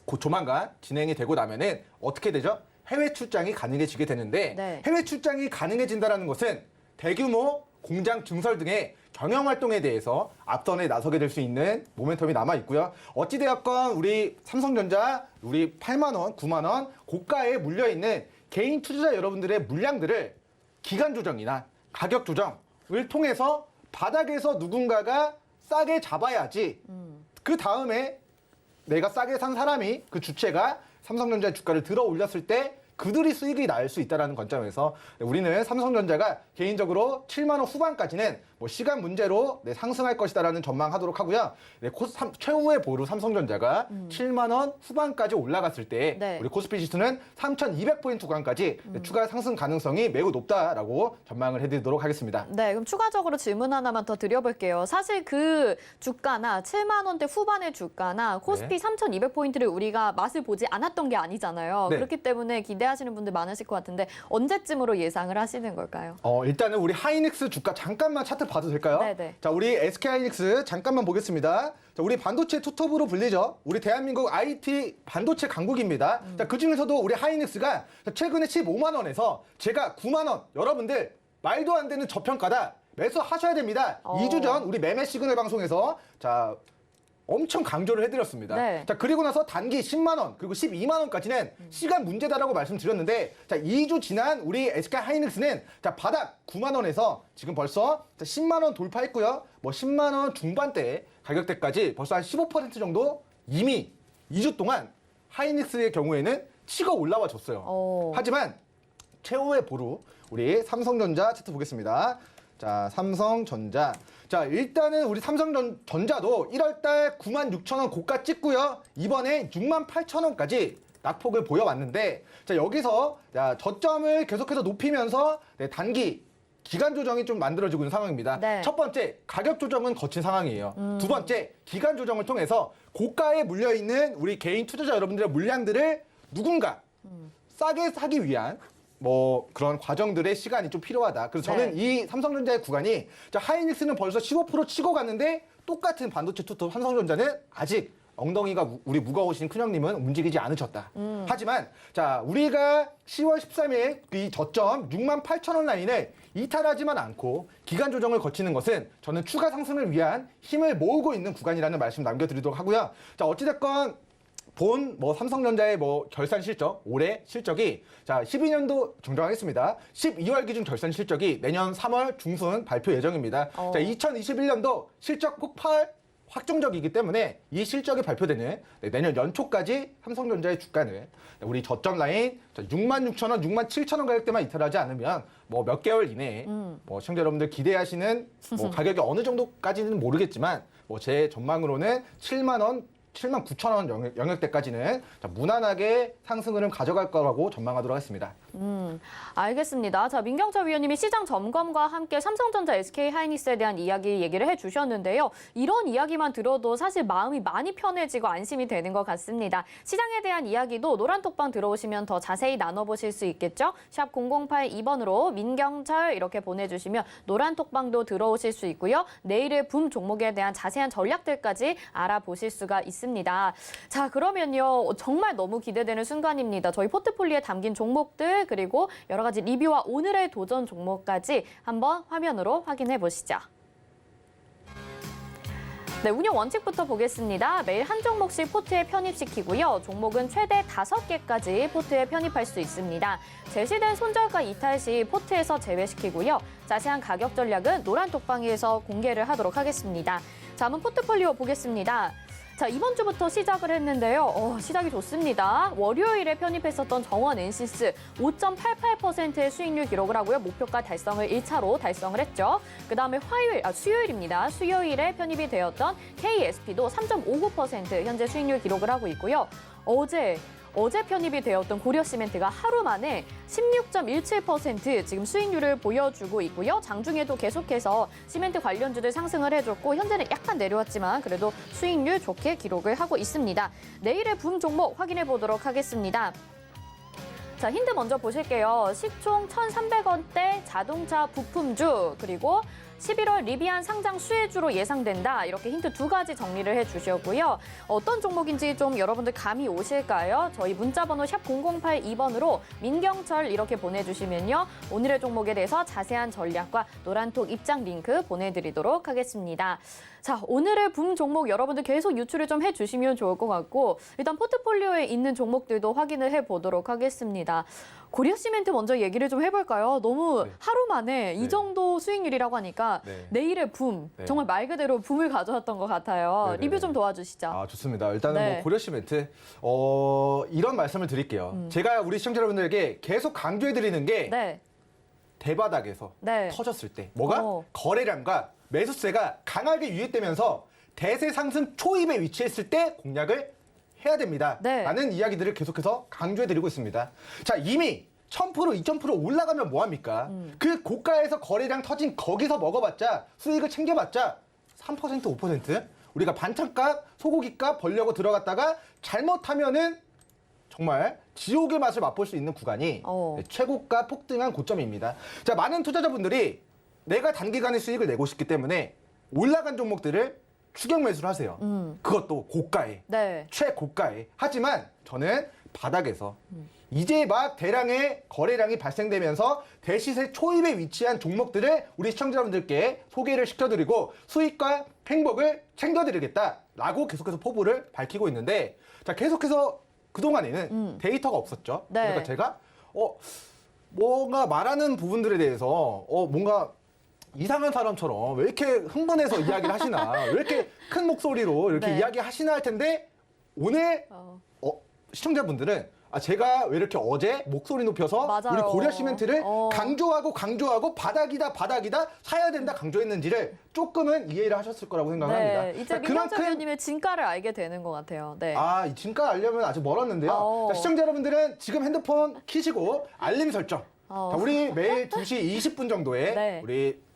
곧 조만간 진행이 되고 나면은 어떻게 되죠? 해외 출장이 가능해지게 되는데 네. 해외 출장이 가능해진다는 것은 대규모 공장 증설 등의 경영 활동에 대해서 앞선에 나서게 될 수 있는 모멘텀이 남아 있고요. 어찌되었건 우리 삼성전자 우리 8만 원, 9만 원 고가에 물려 있는 개인 투자자 여러분들의 물량들을 기간 조정이나 가격 조정을 통해서 바닥에서 누군가가 싸게 잡아야지. 그 다음에 내가 싸게 산 사람이 그 주체가 삼성전자 주가를 들어 올렸을 때 그들이 수익이 날 수 있다는 관점에서 우리는 삼성전자가 개인적으로 7만 원 후반까지는 뭐 시간 문제로 상승할 것이다라는 전망하도록 하고요. 최후의 보루 삼성전자가 7만 원 후반까지 올라갔을 때 네. 우리 코스피 지수는 3,200포인트 구간까지 추가 상승 가능성이 매우 높다라고 전망을 해드리도록 하겠습니다. 네, 그럼 추가적으로 질문 하나만 더 드려볼게요. 사실 그 주가나 7만 원대 후반의 주가나 코스피 3,200포인트를 우리가 맛을 보지 않았던 게 아니잖아요. 네. 그렇기 때문에 기대하시는 분들 많으실 것 같은데 언제쯤으로 예상을 하시는 걸까요? 일단은 우리 하이닉스 주가 잠깐만 차트 봐도 될까요? 네네. 자, 우리 SK 하이닉스 잠깐만 보겠습니다. 자, 우리 반도체 투톱으로 불리죠. 우리 대한민국 IT 반도체 강국입니다. 자, 그 중에서도 우리 하이닉스가 최근에 15만 원에서 제가 9만 원, 여러분들 말도 안 되는 저평가다. 매수하셔야 됩니다. 2주 전 우리 매매 시그널 방송에서 자, 엄청 강조를 해드렸습니다. 네. 자, 그리고 나서 단기 10만 원 그리고 12만 원까지는 시간 문제다라고 말씀드렸는데 자, 2주 지난 우리 SK 하이닉스는 자, 바닥 9만 원에서 지금 벌써 10만 원 돌파했고요. 뭐 10만 원 중반대 가격대까지 벌써 한 15% 정도 이미 2주 동안 하이닉스의 경우에는 치고 올라와 줬어요. 하지만 최후의 보루 우리 삼성전자 차트 보겠습니다. 자, 삼성전자. 자, 일단은 우리 삼성전자도 1월달 96,000원 고가 찍고요. 이번에 68,000원까지 낙폭을 보여왔는데, 자, 여기서 자, 저점을 계속해서 높이면서 단기 기간 조정이 좀 만들어지고 있는 상황입니다. 네. 첫 번째, 가격 조정은 거친 상황이에요. 두 번째, 기간 조정을 통해서 고가에 물려있는 우리 개인 투자자 여러분들의 물량들을 누군가 싸게 사기 위한 뭐 그런 과정들의 시간이 좀 필요하다. 그래서 저는 이 삼성전자의 구간이 자, 하이닉스는 벌써 15% 치고 갔는데 똑같은 반도체 투톱 삼성전자는 아직 엉덩이가 우리 무거우신 큰형님은 움직이지 않으셨다. 하지만 자, 우리가 10월 13일 이 저점 68,000원 라인을 이탈하지만 않고 기간 조정을 거치는 것은 저는 추가 상승을 위한 힘을 모으고 있는 구간이라는 말씀 남겨드리도록 하고요. 자, 어찌됐건 뭐 삼성전자의 뭐 결산 실적, 올해 실적이 자 12년도 정정하겠습니다. 12월 기준 결산 실적이 내년 3월 중순 발표 예정입니다. 자 2021년도 실적 폭발 확정적이기 때문에 이 실적이 발표되는 내년 연초까지 삼성전자의 주가는 우리 저점 라인 66,000원, 67,000원 가격대만 이탈하지 않으면 뭐 몇 개월 이내에 뭐 시청자 여러분들 기대하시는 뭐 가격이 어느 정도까지는 모르겠지만 뭐 제 전망으로는 7만 원 79,000원 영역대까지는 무난하게 상승을 가져갈 거라고 전망하도록 하겠습니다. 알겠습니다. 자, 민경철 위원님이 시장 점검과 함께 삼성전자, SK 하이닉스에 대한 얘기를 해주셨는데요. 이런 이야기만 들어도 사실 마음이 많이 편해지고 안심이 되는 것 같습니다. 시장에 대한 이야기도 노란톡방 들어오시면 더 자세히 나눠보실 수 있겠죠? 샵 0082번으로 민경철 이렇게 보내주시면 노란톡방도 들어오실 수 있고요. 내일의 붐 종목에 대한 자세한 전략들까지 알아보실 수가 있습니다. 자, 그러면요. 정말 너무 기대되는 순간입니다. 저희 포트폴리오에 담긴 종목들 그리고 여러 가지 리뷰와 오늘의 도전 종목까지 한번 화면으로 확인해 보시죠. 네, 운영 원칙부터 보겠습니다. 매일 한 종목씩 포트에 편입시키고요. 종목은 최대 5개까지 포트에 편입할 수 있습니다. 제시된 손절가 이탈 시 포트에서 제외시키고요. 자세한 가격 전략은 노란톡방에서 공개를 하도록 하겠습니다. 자, 한번 포트폴리오 보겠습니다. 자, 이번 주부터 시작을 했는데요. 시작이 좋습니다. 월요일에 편입했었던 정원 엔시스 5.88%의 수익률 기록을 하고요. 목표가 달성을 1차로 달성을 했죠. 그다음에 수요일입니다. 수요일에 편입이 되었던 KSP도 3.59% 현재 수익률 기록을 하고 있고요. 어제 편입이 되었던 고려시멘트가 하루 만에 16.17% 지금 수익률을 보여주고 있고요. 장중에도 계속해서 시멘트 관련주들 상승을 해줬고 현재는 약간 내려왔지만 그래도 수익률 좋게 기록을 하고 있습니다. 내일의 붐 종목 확인해 보도록 하겠습니다. 자, 힌트 먼저 보실게요. 시총 1,300원대 자동차 부품주 그리고 11월 리비안 상장 수혜주로 예상된다. 이렇게 힌트 2가지 정리를 해주셨고요. 어떤 종목인지 좀 여러분들 감이 오실까요? 저희 문자번호 샵 0082번으로 민경철 이렇게 보내주시면요. 오늘의 종목에 대해서 자세한 전략과 노란톡 입장 링크 보내드리도록 하겠습니다. 자, 오늘의 붐 종목 여러분들 계속 유출을 좀 해주시면 좋을 것 같고 일단 포트폴리오에 있는 종목들도 확인을 해보도록 하겠습니다. 고려시멘트 먼저 얘기를 좀 해볼까요? 너무 네. 하루 만에 네. 이 정도 수익률이라고 하니까 네. 내일의 붐, 네. 정말 말 그대로 붐을 가져왔던 것 같아요. 네네네. 리뷰 좀 도와주시죠. 아, 좋습니다. 일단은 네. 뭐 고려시멘트 이런 말씀을 드릴게요. 제가 우리 시청자 여러분들에게 계속 강조해 드리는 게 네. 대바닥에서 네. 터졌을 때 뭐가 어. 거래량과 매수세가 강하게 유입되면서 대세 상승 초입에 위치했을 때 공략을 해야 됩니다. 네. 라는 이야기들을 계속해서 강조해드리고 있습니다. 자, 이미 1000%, 2000% 올라가면 뭐합니까? 그 고가에서 거래량 터진 거기서 먹어봤자 수익을 챙겨봤자 3%, 5%? 우리가 반찬값, 소고기값 벌려고 들어갔다가 잘못하면은 정말 지옥의 맛을 맛볼 수 있는 구간이 최고가 폭등한 고점입니다. 자, 많은 투자자분들이 내가 단기간에 수익을 내고 싶기 때문에 올라간 종목들을 추격 매수를 하세요. 그것도 고가에, 네. 최고가에. 하지만 저는 바닥에서 이제 막 대량의 거래량이 발생되면서 대시세 초입에 위치한 종목들을 우리 시청자분들께 소개를 시켜드리고 수익과 행복을 챙겨드리겠다라고 계속해서 포부를 밝히고 있는데 자, 계속해서 그동안에는 데이터가 없었죠. 네. 그러니까 제가 뭔가 말하는 부분들에 대해서 뭔가 이상한 사람처럼 왜 이렇게 흥분해서 이야기를 하시나 왜 이렇게 큰 목소리로 이렇게 네. 이야기하시나 할 텐데 오늘 시청자분들은 제가 왜 이렇게 어제 목소리 높여서 맞아요. 우리 고려시멘트를 강조하고 바닥이다 사야 된다 강조했는지를 조금은 이해를 하셨을 거라고 생각을 합니다. 네. 이제 그러니까 민경철 의원님의 진가를 알게 되는 것 같아요. 네. 이 진가 알려면 아직 멀었는데요. 자, 시청자 여러분들은 지금 핸드폰 키시고 알림 설정. 자, 우리 매일 2시 20분 정도에 네. 우리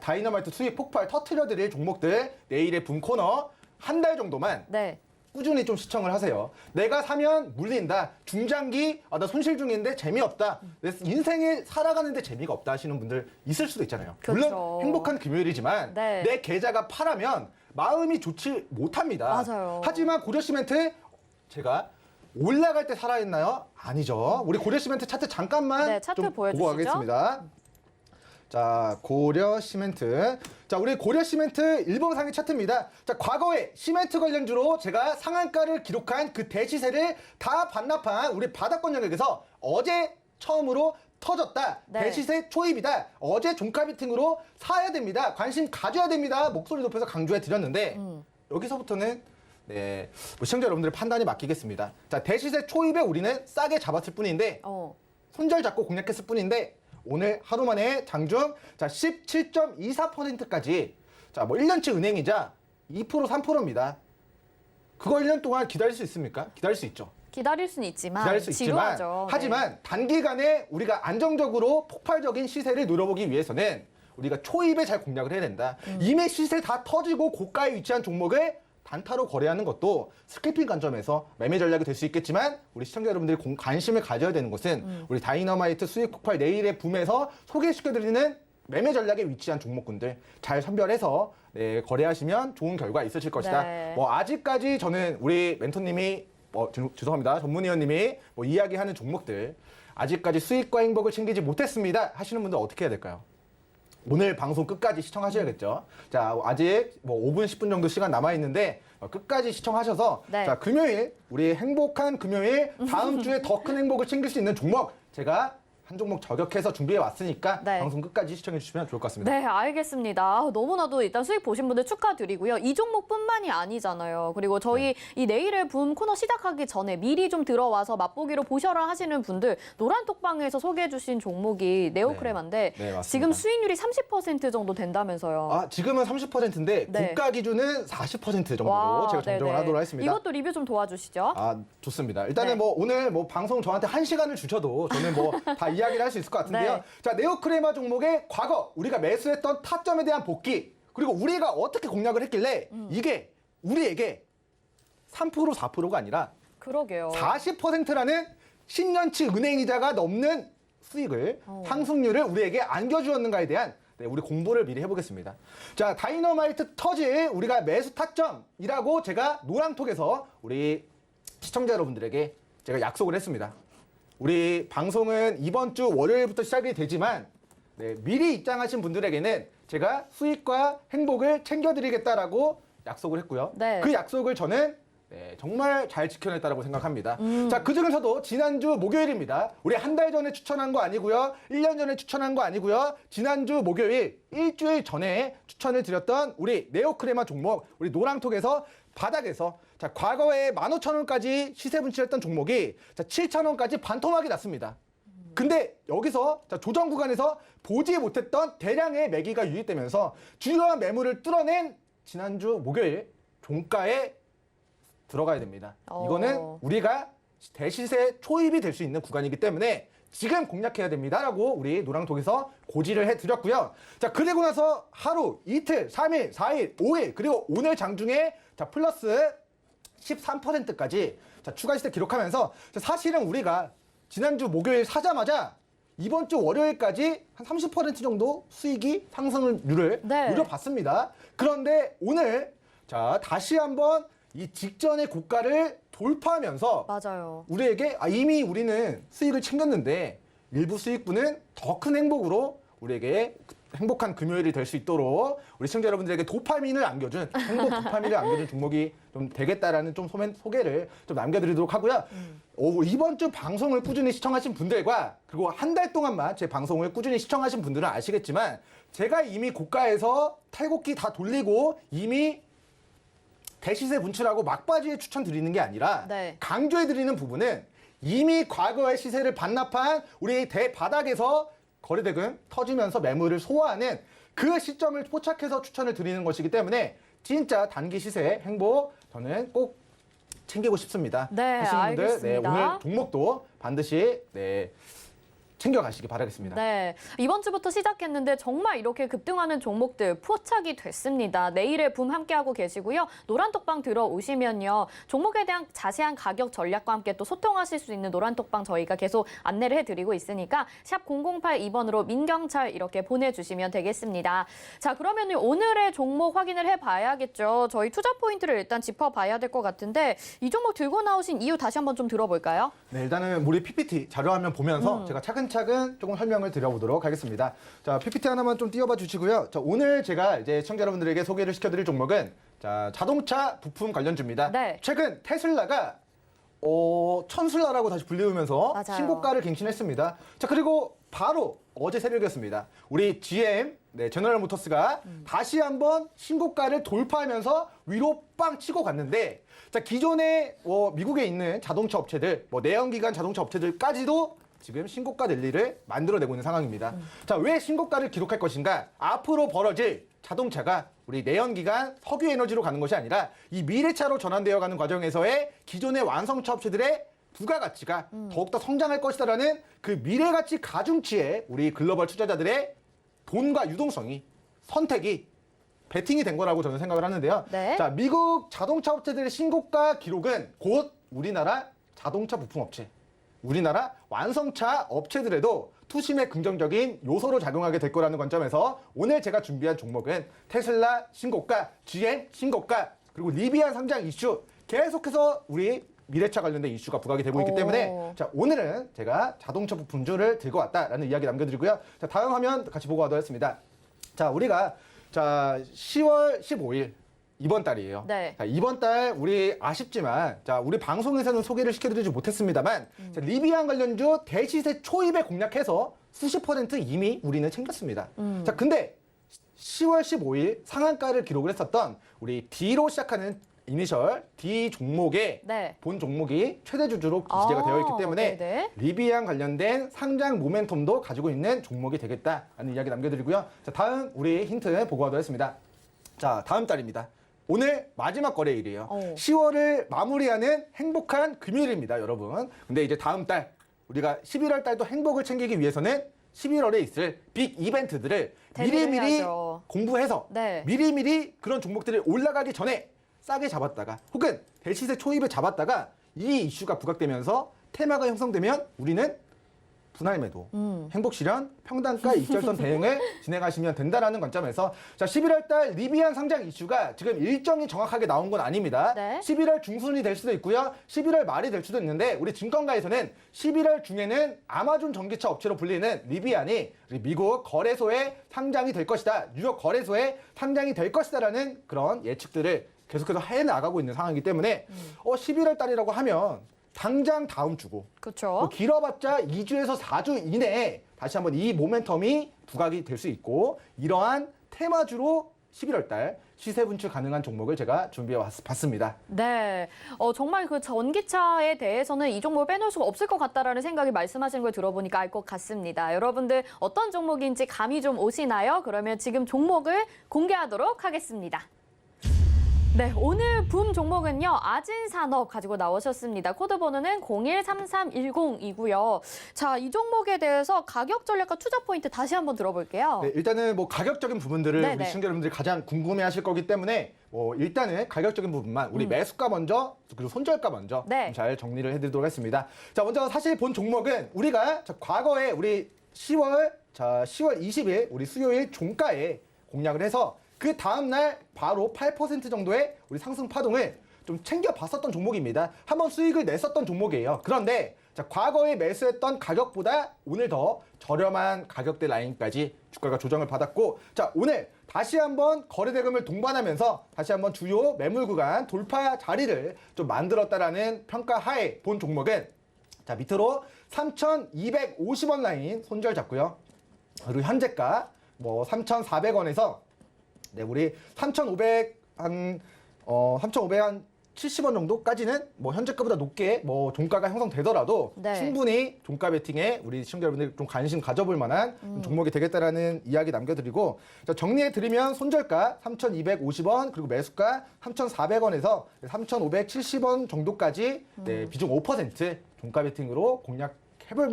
다이너마이트 수익 폭발 터트려드릴 종목들 내일의 붐 코너 한 달 정도만 네. 꾸준히 좀 시청을 하세요. 내가 사면 물린다. 중장기 나 손실 중인데 재미없다. 내 인생에 살아가는데 재미가 없다 하시는 분들 있을 수도 있잖아요. 그렇죠. 물론 행복한 금요일이지만 네. 내 계좌가 파라면 마음이 좋지 못합니다. 맞아요. 하지만 고려시멘트 제가 올라갈 때 살아있나요? 아니죠. 우리 고려시멘트 차트 잠깐만 네, 차트 좀 보여주시죠. 보고 가겠습니다. 자, 고려시멘트. 자, 우리 고려시멘트 일봉상의 차트입니다. 자, 과거에 시멘트 관련주로 제가 상한가를 기록한 그 대시세를 다 반납한 우리 바닥권 영역에서 어제 처음으로 터졌다. 네. 대시세 초입이다. 어제 종가 미팅으로 사야 됩니다. 관심 가져야 됩니다. 목소리 높여서 강조해 드렸는데 여기서부터는 네, 시청자 여러분들의 판단이 맡기겠습니다. 자, 대시세 초입에 우리는 싸게 잡았을 뿐인데 손절 잡고 공략했을 뿐인데 오늘 하루 만에 장중 17.24%까지 1년치 은행이자 2% 3%입니다. 그거 1년 동안 기다릴 수 있습니까? 기다릴 수 있죠. 기다릴 수는 있지만 기다릴 수 있지만 지루하죠. 하지만 단기간에 우리가 안정적으로 폭발적인 시세를 누려보기 위해서는 우리가 초입에 잘 공략을 해야 된다. 이미 시세 다 터지고 고가에 위치한 종목을 단타로 거래하는 것도 스캐핑 관점에서 매매 전략이 될 수 있겠지만 우리 시청자 여러분들이 관심을 가져야 되는 것은 우리 다이너마이트 수익 폭발 내일의 붐에서 소개시켜드리는 매매 전략에 위치한 종목군들 잘 선별해서 거래하시면 좋은 결과 있으실 것이다. 네. 아직까지 저는 우리 멘토님이 죄송합니다. 전문위원님이 이야기하는 종목들 아직까지 수익과 행복을 챙기지 못했습니다 하시는 분들 어떻게 해야 될까요? 오늘 방송 끝까지 시청하셔야겠죠. 자, 아직 5분, 10분 정도 시간 남아있는데 끝까지 시청하셔서 네. 자, 금요일, 우리 행복한 금요일 다음 주에 더 큰 행복을 챙길 수 있는 종목 제가 한 종목 저격해서 준비해 왔으니까 네. 방송 끝까지 시청해 주시면 좋을 것 같습니다. 네, 알겠습니다. 너무나도 일단 수익 보신 분들 축하드리고요. 이 종목뿐만이 아니잖아요. 그리고 저희 이 내일의 붐 코너 시작하기 전에 미리 좀 들어와서 맛보기로 보셔라 하시는 분들 노란톡방에서 소개해 주신 종목이 네오크레마인데 네, 맞습니다. 지금 수익률이 30% 정도 된다면서요. 지금은 30%인데 네. 고가 기준은 40% 정도로 제가 정정을 네네. 하도록 하겠습니다. 이것도 리뷰 좀 도와주시죠. 좋습니다. 일단은 네. 오늘 방송 저한테 1시간을 주셔도 저는 다 이야기를 할 수 있을 것 같은데요. 네. 자, 네오크레마 종목의 과거 우리가 매수했던 타점에 대한 복귀 그리고 우리가 어떻게 공략을 했길래 이게 우리에게 3% 4%가 아니라 그러게요. 40%라는 신년치 은행이자가 넘는 수익을 상승률을 우리에게 안겨주었는가에 대한 네, 우리 공부를 미리 해보겠습니다. 자, 다이너마이트 터질 우리가 매수 타점이라고 제가 노랑톡에서 우리 시청자 여러분들에게 제가 약속을 했습니다. 우리 방송은 이번 주 월요일부터 시작이 되지만 네, 미리 입장하신 분들에게는 제가 수익과 행복을 챙겨드리겠다라고 약속을 했고요. 네. 그 약속을 저는 네, 정말 잘 지켜냈다고 생각합니다. 자, 그중에서도 지난주 목요일입니다. 우리 한 달 전에 추천한 거 아니고요. 1년 전에 추천한 거 아니고요. 지난주 목요일 일주일 전에 추천을 드렸던 우리 네오크레마 종목, 우리 노랑톡에서 바닥에서 자, 과거에 15,000원까지 시세 분출했던 종목이 자, 7,000원까지 반토막이 났습니다. 근데 여기서 자, 조정 구간에서 보지 못했던 대량의 매기가 유입되면서 주요한 매물을 뚫어낸 지난주 목요일 종가에 들어가야 됩니다. 이거는 우리가 대시세 초입이 될 수 있는 구간이기 때문에 지금 공략해야 됩니다라고 우리 노랑톡에서 고지를 해드렸고요. 자, 그리고 나서 하루, 이틀, 3일, 4일, 5일 그리고 오늘 장중에 자, 플러스 13%까지 자, 추가 시세 기록하면서 자, 사실은 우리가 지난주 목요일 사자마자 이번 주 월요일까지 한 30% 정도 수익이 상승률을 네. 누려봤습니다. 그런데 오늘 자, 다시 한번 이 직전의 고가를 돌파하면서 맞아요. 우리에게 이미 우리는 수익을 챙겼는데 일부 수익분은 더 큰 행복으로 우리에게 행복한 금요일이 될 수 있도록 우리 시청자 여러분들에게 도파민을 안겨준 행복 도파민을 안겨준 종목이 좀 되겠다라는 좀 소개를 좀 남겨드리도록 하고요. 이번 주 방송을 꾸준히 시청하신 분들과 그리고 한 달 동안만 제 방송을 꾸준히 시청하신 분들은 아시겠지만 제가 이미 고가에서 탈곡기 다 돌리고 이미 대시세 분출하고 막바지에 추천드리는 게 아니라 네. 강조해드리는 부분은 이미 과거의 시세를 반납한 우리 대바닥에서 거래대금 터지면서 매물을 소화하는 그 시점을 포착해서 추천을 드리는 것이기 때문에 진짜 단기 시세 행복 저는 꼭 챙기고 싶습니다. 네, 하시는 분들 알겠습니다. 오늘 종목도 반드시 챙겨가시기 바라겠습니다. 네, 이번 주부터 시작했는데 정말 이렇게 급등하는 종목들 포착이 됐습니다. 내일의 붐 함께하고 계시고요. 노란톡방 들어오시면요. 종목에 대한 자세한 가격 전략과 함께 또 소통하실 수 있는 노란톡방 저희가 계속 안내를 해드리고 있으니까 샵 0082번으로 민경철 이렇게 보내주시면 되겠습니다. 자, 그러면 오늘의 종목 확인을 해봐야겠죠. 저희 투자 포인트를 일단 짚어봐야 될 것 같은데 이 종목 들고 나오신 이유 다시 한번 좀 들어볼까요? 네, 일단은 우리 PPT 자료화면 보면서 제가 차근차근 조금 설명을 드려보도록 하겠습니다. 자, PPT 하나만 좀 띄워봐 주시고요. 자, 오늘 제가 이제 시청자 여러분들에게 소개를 시켜드릴 종목은 자, 자동차 부품 관련주입니다. 네. 최근 테슬라가 천슬라라고 다시 불리우면서 맞아요. 신고가를 갱신했습니다. 자, 그리고 바로 어제 새벽이었습니다. 우리 GM, 제너럴 모터스가 다시 한번 신고가를 돌파하면서 위로 빵 치고 갔는데 자, 기존에 미국에 있는 자동차 업체들, 내연기관 자동차 업체들까지도 지금 신고가 랠리를 만들어내고 있는 상황입니다. 자, 왜 신고가를 기록할 것인가? 앞으로 벌어질 자동차가 우리 내연기관 석유 에너지로 가는 것이 아니라 이 미래차로 전환되어 가는 과정에서의 기존의 완성차 업체들의 부가가치가 더욱더 성장할 것이다라는 그 미래가치 가중치에 우리 글로벌 투자자들의 돈과 유동성이 선택이 베팅이 된 거라고 저는 생각을 하는데요. 네. 자, 미국 자동차 업체들의 신고가 기록은 곧 우리나라 자동차 부품 업체, 우리나라 완성차 업체들에도 투심의 긍정적인 요소로 작용하게 될 거라는 관점에서 오늘 제가 준비한 종목은 테슬라 신고가, GM 신고가, 그리고 리비안 상장 이슈 계속해서 우리 미래차 관련된 이슈가 부각이 되고 있기 때문에 자, 오늘은 제가 자동차 부품주를 들고 왔다라는 이야기 남겨드리고요. 자, 다음 화면 같이 보고 가도록 하겠습니다. 자, 우리가 자, 10월 15일 이번 달이에요. 네. 자, 이번 달 우리 아쉽지만 자, 우리 방송에서는 소개를 시켜드리지 못했습니다만 자, 리비안 관련주 대시세 초입에 공략해서 수십 % 이미 우리는 챙겼습니다. 자, 근데 10월 15일 상한가를 기록을 했었던 우리 D로 시작하는 이니셜 D 종목의 네. 본 종목이 최대 주주로 기재가 되어 있기 때문에 네네. 리비안 관련된 상장 모멘텀도 가지고 있는 종목이 되겠다라는 이야기 남겨드리고요. 자, 다음 우리 힌트 보고 가도록 하겠습니다. 자, 다음 달입니다. 오늘 마지막 거래일이에요. 10월을 마무리하는 행복한 금요일입니다, 여러분. 근데 이제 다음 달 우리가 11월 달도 행복을 챙기기 위해서는 11월에 있을 빅 이벤트들을 미리미리 해야죠. 공부해서 네. 미리미리 그런 종목들이 올라가기 전에 싸게 잡았다가 혹은 대시세 초입에 잡았다가 이 이슈가 부각되면서 테마가 형성되면 우리는 분할 매도, 행복 실현, 평단가 익절선 대응을 진행하시면 된다라는 관점에서 자 11월 달 리비안 상장 이슈가 지금 일정이 정확하게 나온 건 아닙니다. 네. 11월 중순이 될 수도 있고요. 11월 말이 될 수도 있는데 우리 증권가에서는 11월 중에는 아마존 전기차 업체로 불리는 리비안이 우리 미국 거래소에 상장이 될 것이다. 뉴욕 거래소에 상장이 될 것이다라는 그런 예측들을 계속해서 해나가고 있는 상황이기 때문에 11월 달이라고 하면 당장 다음 주고 그렇죠. 길어봤자 2주에서 4주 이내에 다시 한번 이 모멘텀이 부각이 될 수 있고 이러한 테마주로 11월 달 시세 분출 가능한 종목을 제가 준비해 봤습니다. 네, 정말 그 전기차에 대해서는 이 종목을 빼놓을 수가 없을 것 같다라는 생각이 말씀하시는 걸 들어보니까 알 것 같습니다. 여러분들 어떤 종목인지 감이 좀 오시나요? 그러면 지금 종목을 공개하도록 하겠습니다. 네, 오늘 붐 종목은요. 아진산업 가지고 나오셨습니다. 코드 번호는 013310이고요. 자, 이 종목에 대해서 가격 전략과 투자 포인트 다시 한번 들어볼게요. 네, 일단은 뭐 가격적인 부분들을 네네. 우리 시청자 여러분들이 가장 궁금해하실 거기 때문에 일단은 가격적인 부분만 우리 매수가 먼저 그리고 손절가 먼저 네. 좀 잘 정리를 해드리도록 하겠습니다. 자, 먼저 사실 본 종목은 우리가 과거에 우리 10월 20일 우리 수요일 종가에 공략을 해서 그 다음날 바로 8% 정도의 우리 상승 파동을 좀 챙겨봤었던 종목입니다. 한번 수익을 냈었던 종목이에요. 그런데 자, 과거에 매수했던 가격보다 오늘 더 저렴한 가격대 라인까지 주가가 조정을 받았고 자 오늘 다시 한번 거래대금을 동반하면서 다시 한번 주요 매물 구간 돌파 자리를 좀 만들었다라는 평가 하에 본 종목은 자 밑으로 3,250원 라인 손절 잡고요. 그리고 현재가 3,400원에서 네, 우리 3,570원 정도까지는 현재가보다 높게 종가가 형성되더라도 네. 충분히 종가 베팅에 우리 시청자 여러분들 좀 관심 가져볼 만한 종목이 되겠다라는 이야기 남겨드리고 자, 정리해드리면 손절가 3,250원 그리고 매수가 3,400원에서 3,570원 정도까지 네, 비중 5% 종가 베팅으로 공략해볼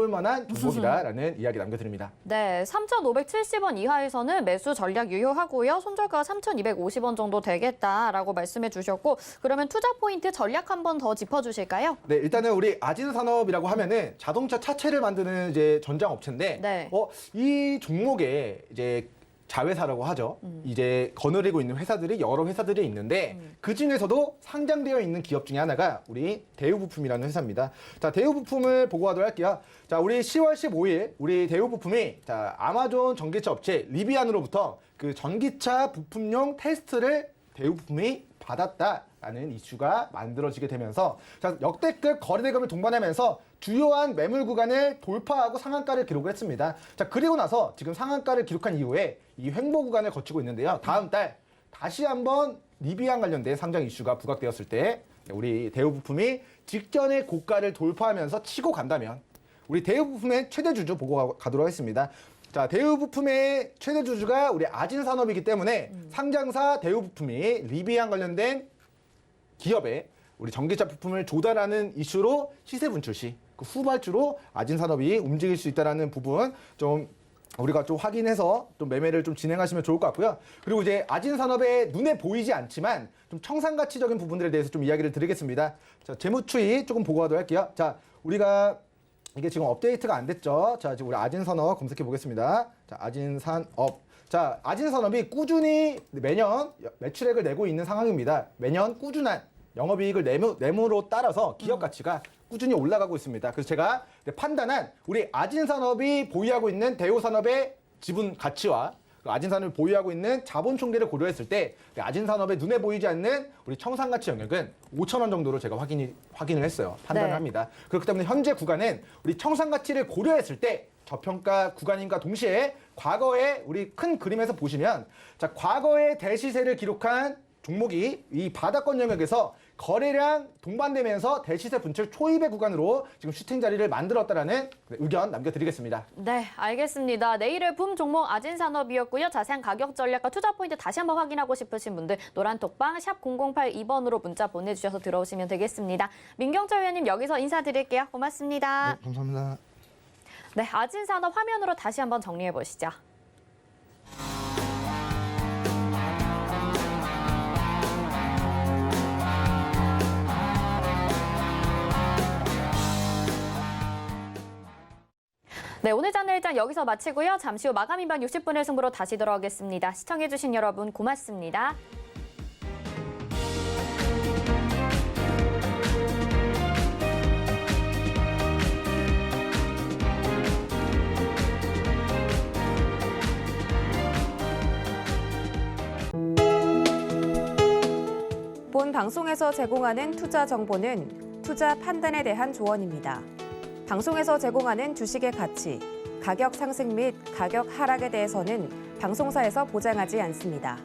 만한 종목이다라는 이야기 남겨드립니다. 네, 3,570원 이하에서는 매수 전략 유효하고요. 손절가가 3,250원 정도 되겠다라고 말씀해 주셨고 그러면 투자 포인트 전략 한 번 더 짚어주실까요? 네, 일단은 우리 아진산업이라고 하면은 자동차 차체를 만드는 이제 전장 업체인데, 네. 이 종목에 이제 자회사라고 하죠. 이제 거느리고 있는 회사들이 여러 회사들이 있는데 그 중에서도 상장되어 있는 기업 중에 하나가 우리 대우부품이라는 회사입니다. 자, 대우부품을 보고하도록 할게요. 자, 우리 10월 15일 우리 대우부품이 자, 아마존 전기차 업체 리비안으로부터 그 전기차 부품용 테스트를 대우부품이 받았다라는 이슈가 만들어지게 되면서 자, 역대급 거래대금을 동반하면서 주요한 매물 구간을 돌파하고 상한가를 기록을 했습니다. 자, 그리고 나서 지금 상한가를 기록한 이후에 이 횡보 구간을 거치고 있는데요. 다음 달 다시 한번 리비안 관련된 상장 이슈가 부각되었을 때 우리 대우부품이 직전의 고가를 돌파하면서 치고 간다면 우리 대우부품의 최대 주주 보고 가도록 하겠습니다. 자, 대우부품의 최대 주주가 우리 아진산업이기 때문에 상장사 대우부품이 리비안 관련된 기업에 우리 전기차 부품을 조달하는 이슈로 시세 분출 시 그 후발주로 아진산업이 움직일 수 있다는 부분 좀 우리가 좀 확인해서 좀 매매를 좀 진행하시면 좋을 것 같고요. 그리고 이제 아진산업의 눈에 보이지 않지만 좀 청산가치적인 부분들에 대해서 좀 이야기를 드리겠습니다. 자, 재무추이 조금 보고하도록 할게요. 자, 우리가 이게 지금 업데이트가 안 됐죠. 자, 지금 우리 아진산업 검색해 보겠습니다. 자, 아진산업. 자, 아진산업이 꾸준히 매년 매출액을 내고 있는 상황입니다. 매년 꾸준한 영업이익을 내므로 따라서 기업 가치가 꾸준히 올라가고 있습니다. 그래서 제가 판단한 우리 아진산업이 보유하고 있는 대우산업의 지분 가치와 아진산업이 보유하고 있는 자본 총계를 고려했을 때 아진산업의 눈에 보이지 않는 우리 청산가치 영역은 5,000원 정도로 제가 확인을 했어요. 판단을 네. 합니다. 그렇기 때문에 현재 구간은 우리 청산가치를 고려했을 때 저평가 구간인과 동시에 과거에 우리 큰 그림에서 보시면 자, 과거의 대시세를 기록한 종목이 이 바닥권 영역에서 거래량 동반되면서 대시세 분출 초입의 구간으로 지금 슈팅 자리를 만들었다라는 의견 남겨드리겠습니다. 네, 알겠습니다. 내일의 붐 종목 아진산업이었고요. 자세한 가격 전략과 투자 포인트 다시 한번 확인하고 싶으신 분들 노란톡방 샵 0082번으로 문자 보내주셔서 들어오시면 되겠습니다. 민경철 위원님 여기서 인사드릴게요. 고맙습니다. 네, 감사합니다. 네, 아진산업 화면으로 다시 한번 정리해 보시죠. 네, 오늘 장내일장 여기서 마치고요. 잠시 후 마감 인방 60분의 승부로 다시 돌아오겠습니다. 시청해주신 여러분 고맙습니다. 본 방송에서 제공하는 투자 정보는 투자 판단에 대한 조언입니다. 방송에서 제공하는 주식의 가치, 가격 상승 및 가격 하락에 대해서는 방송사에서 보장하지 않습니다.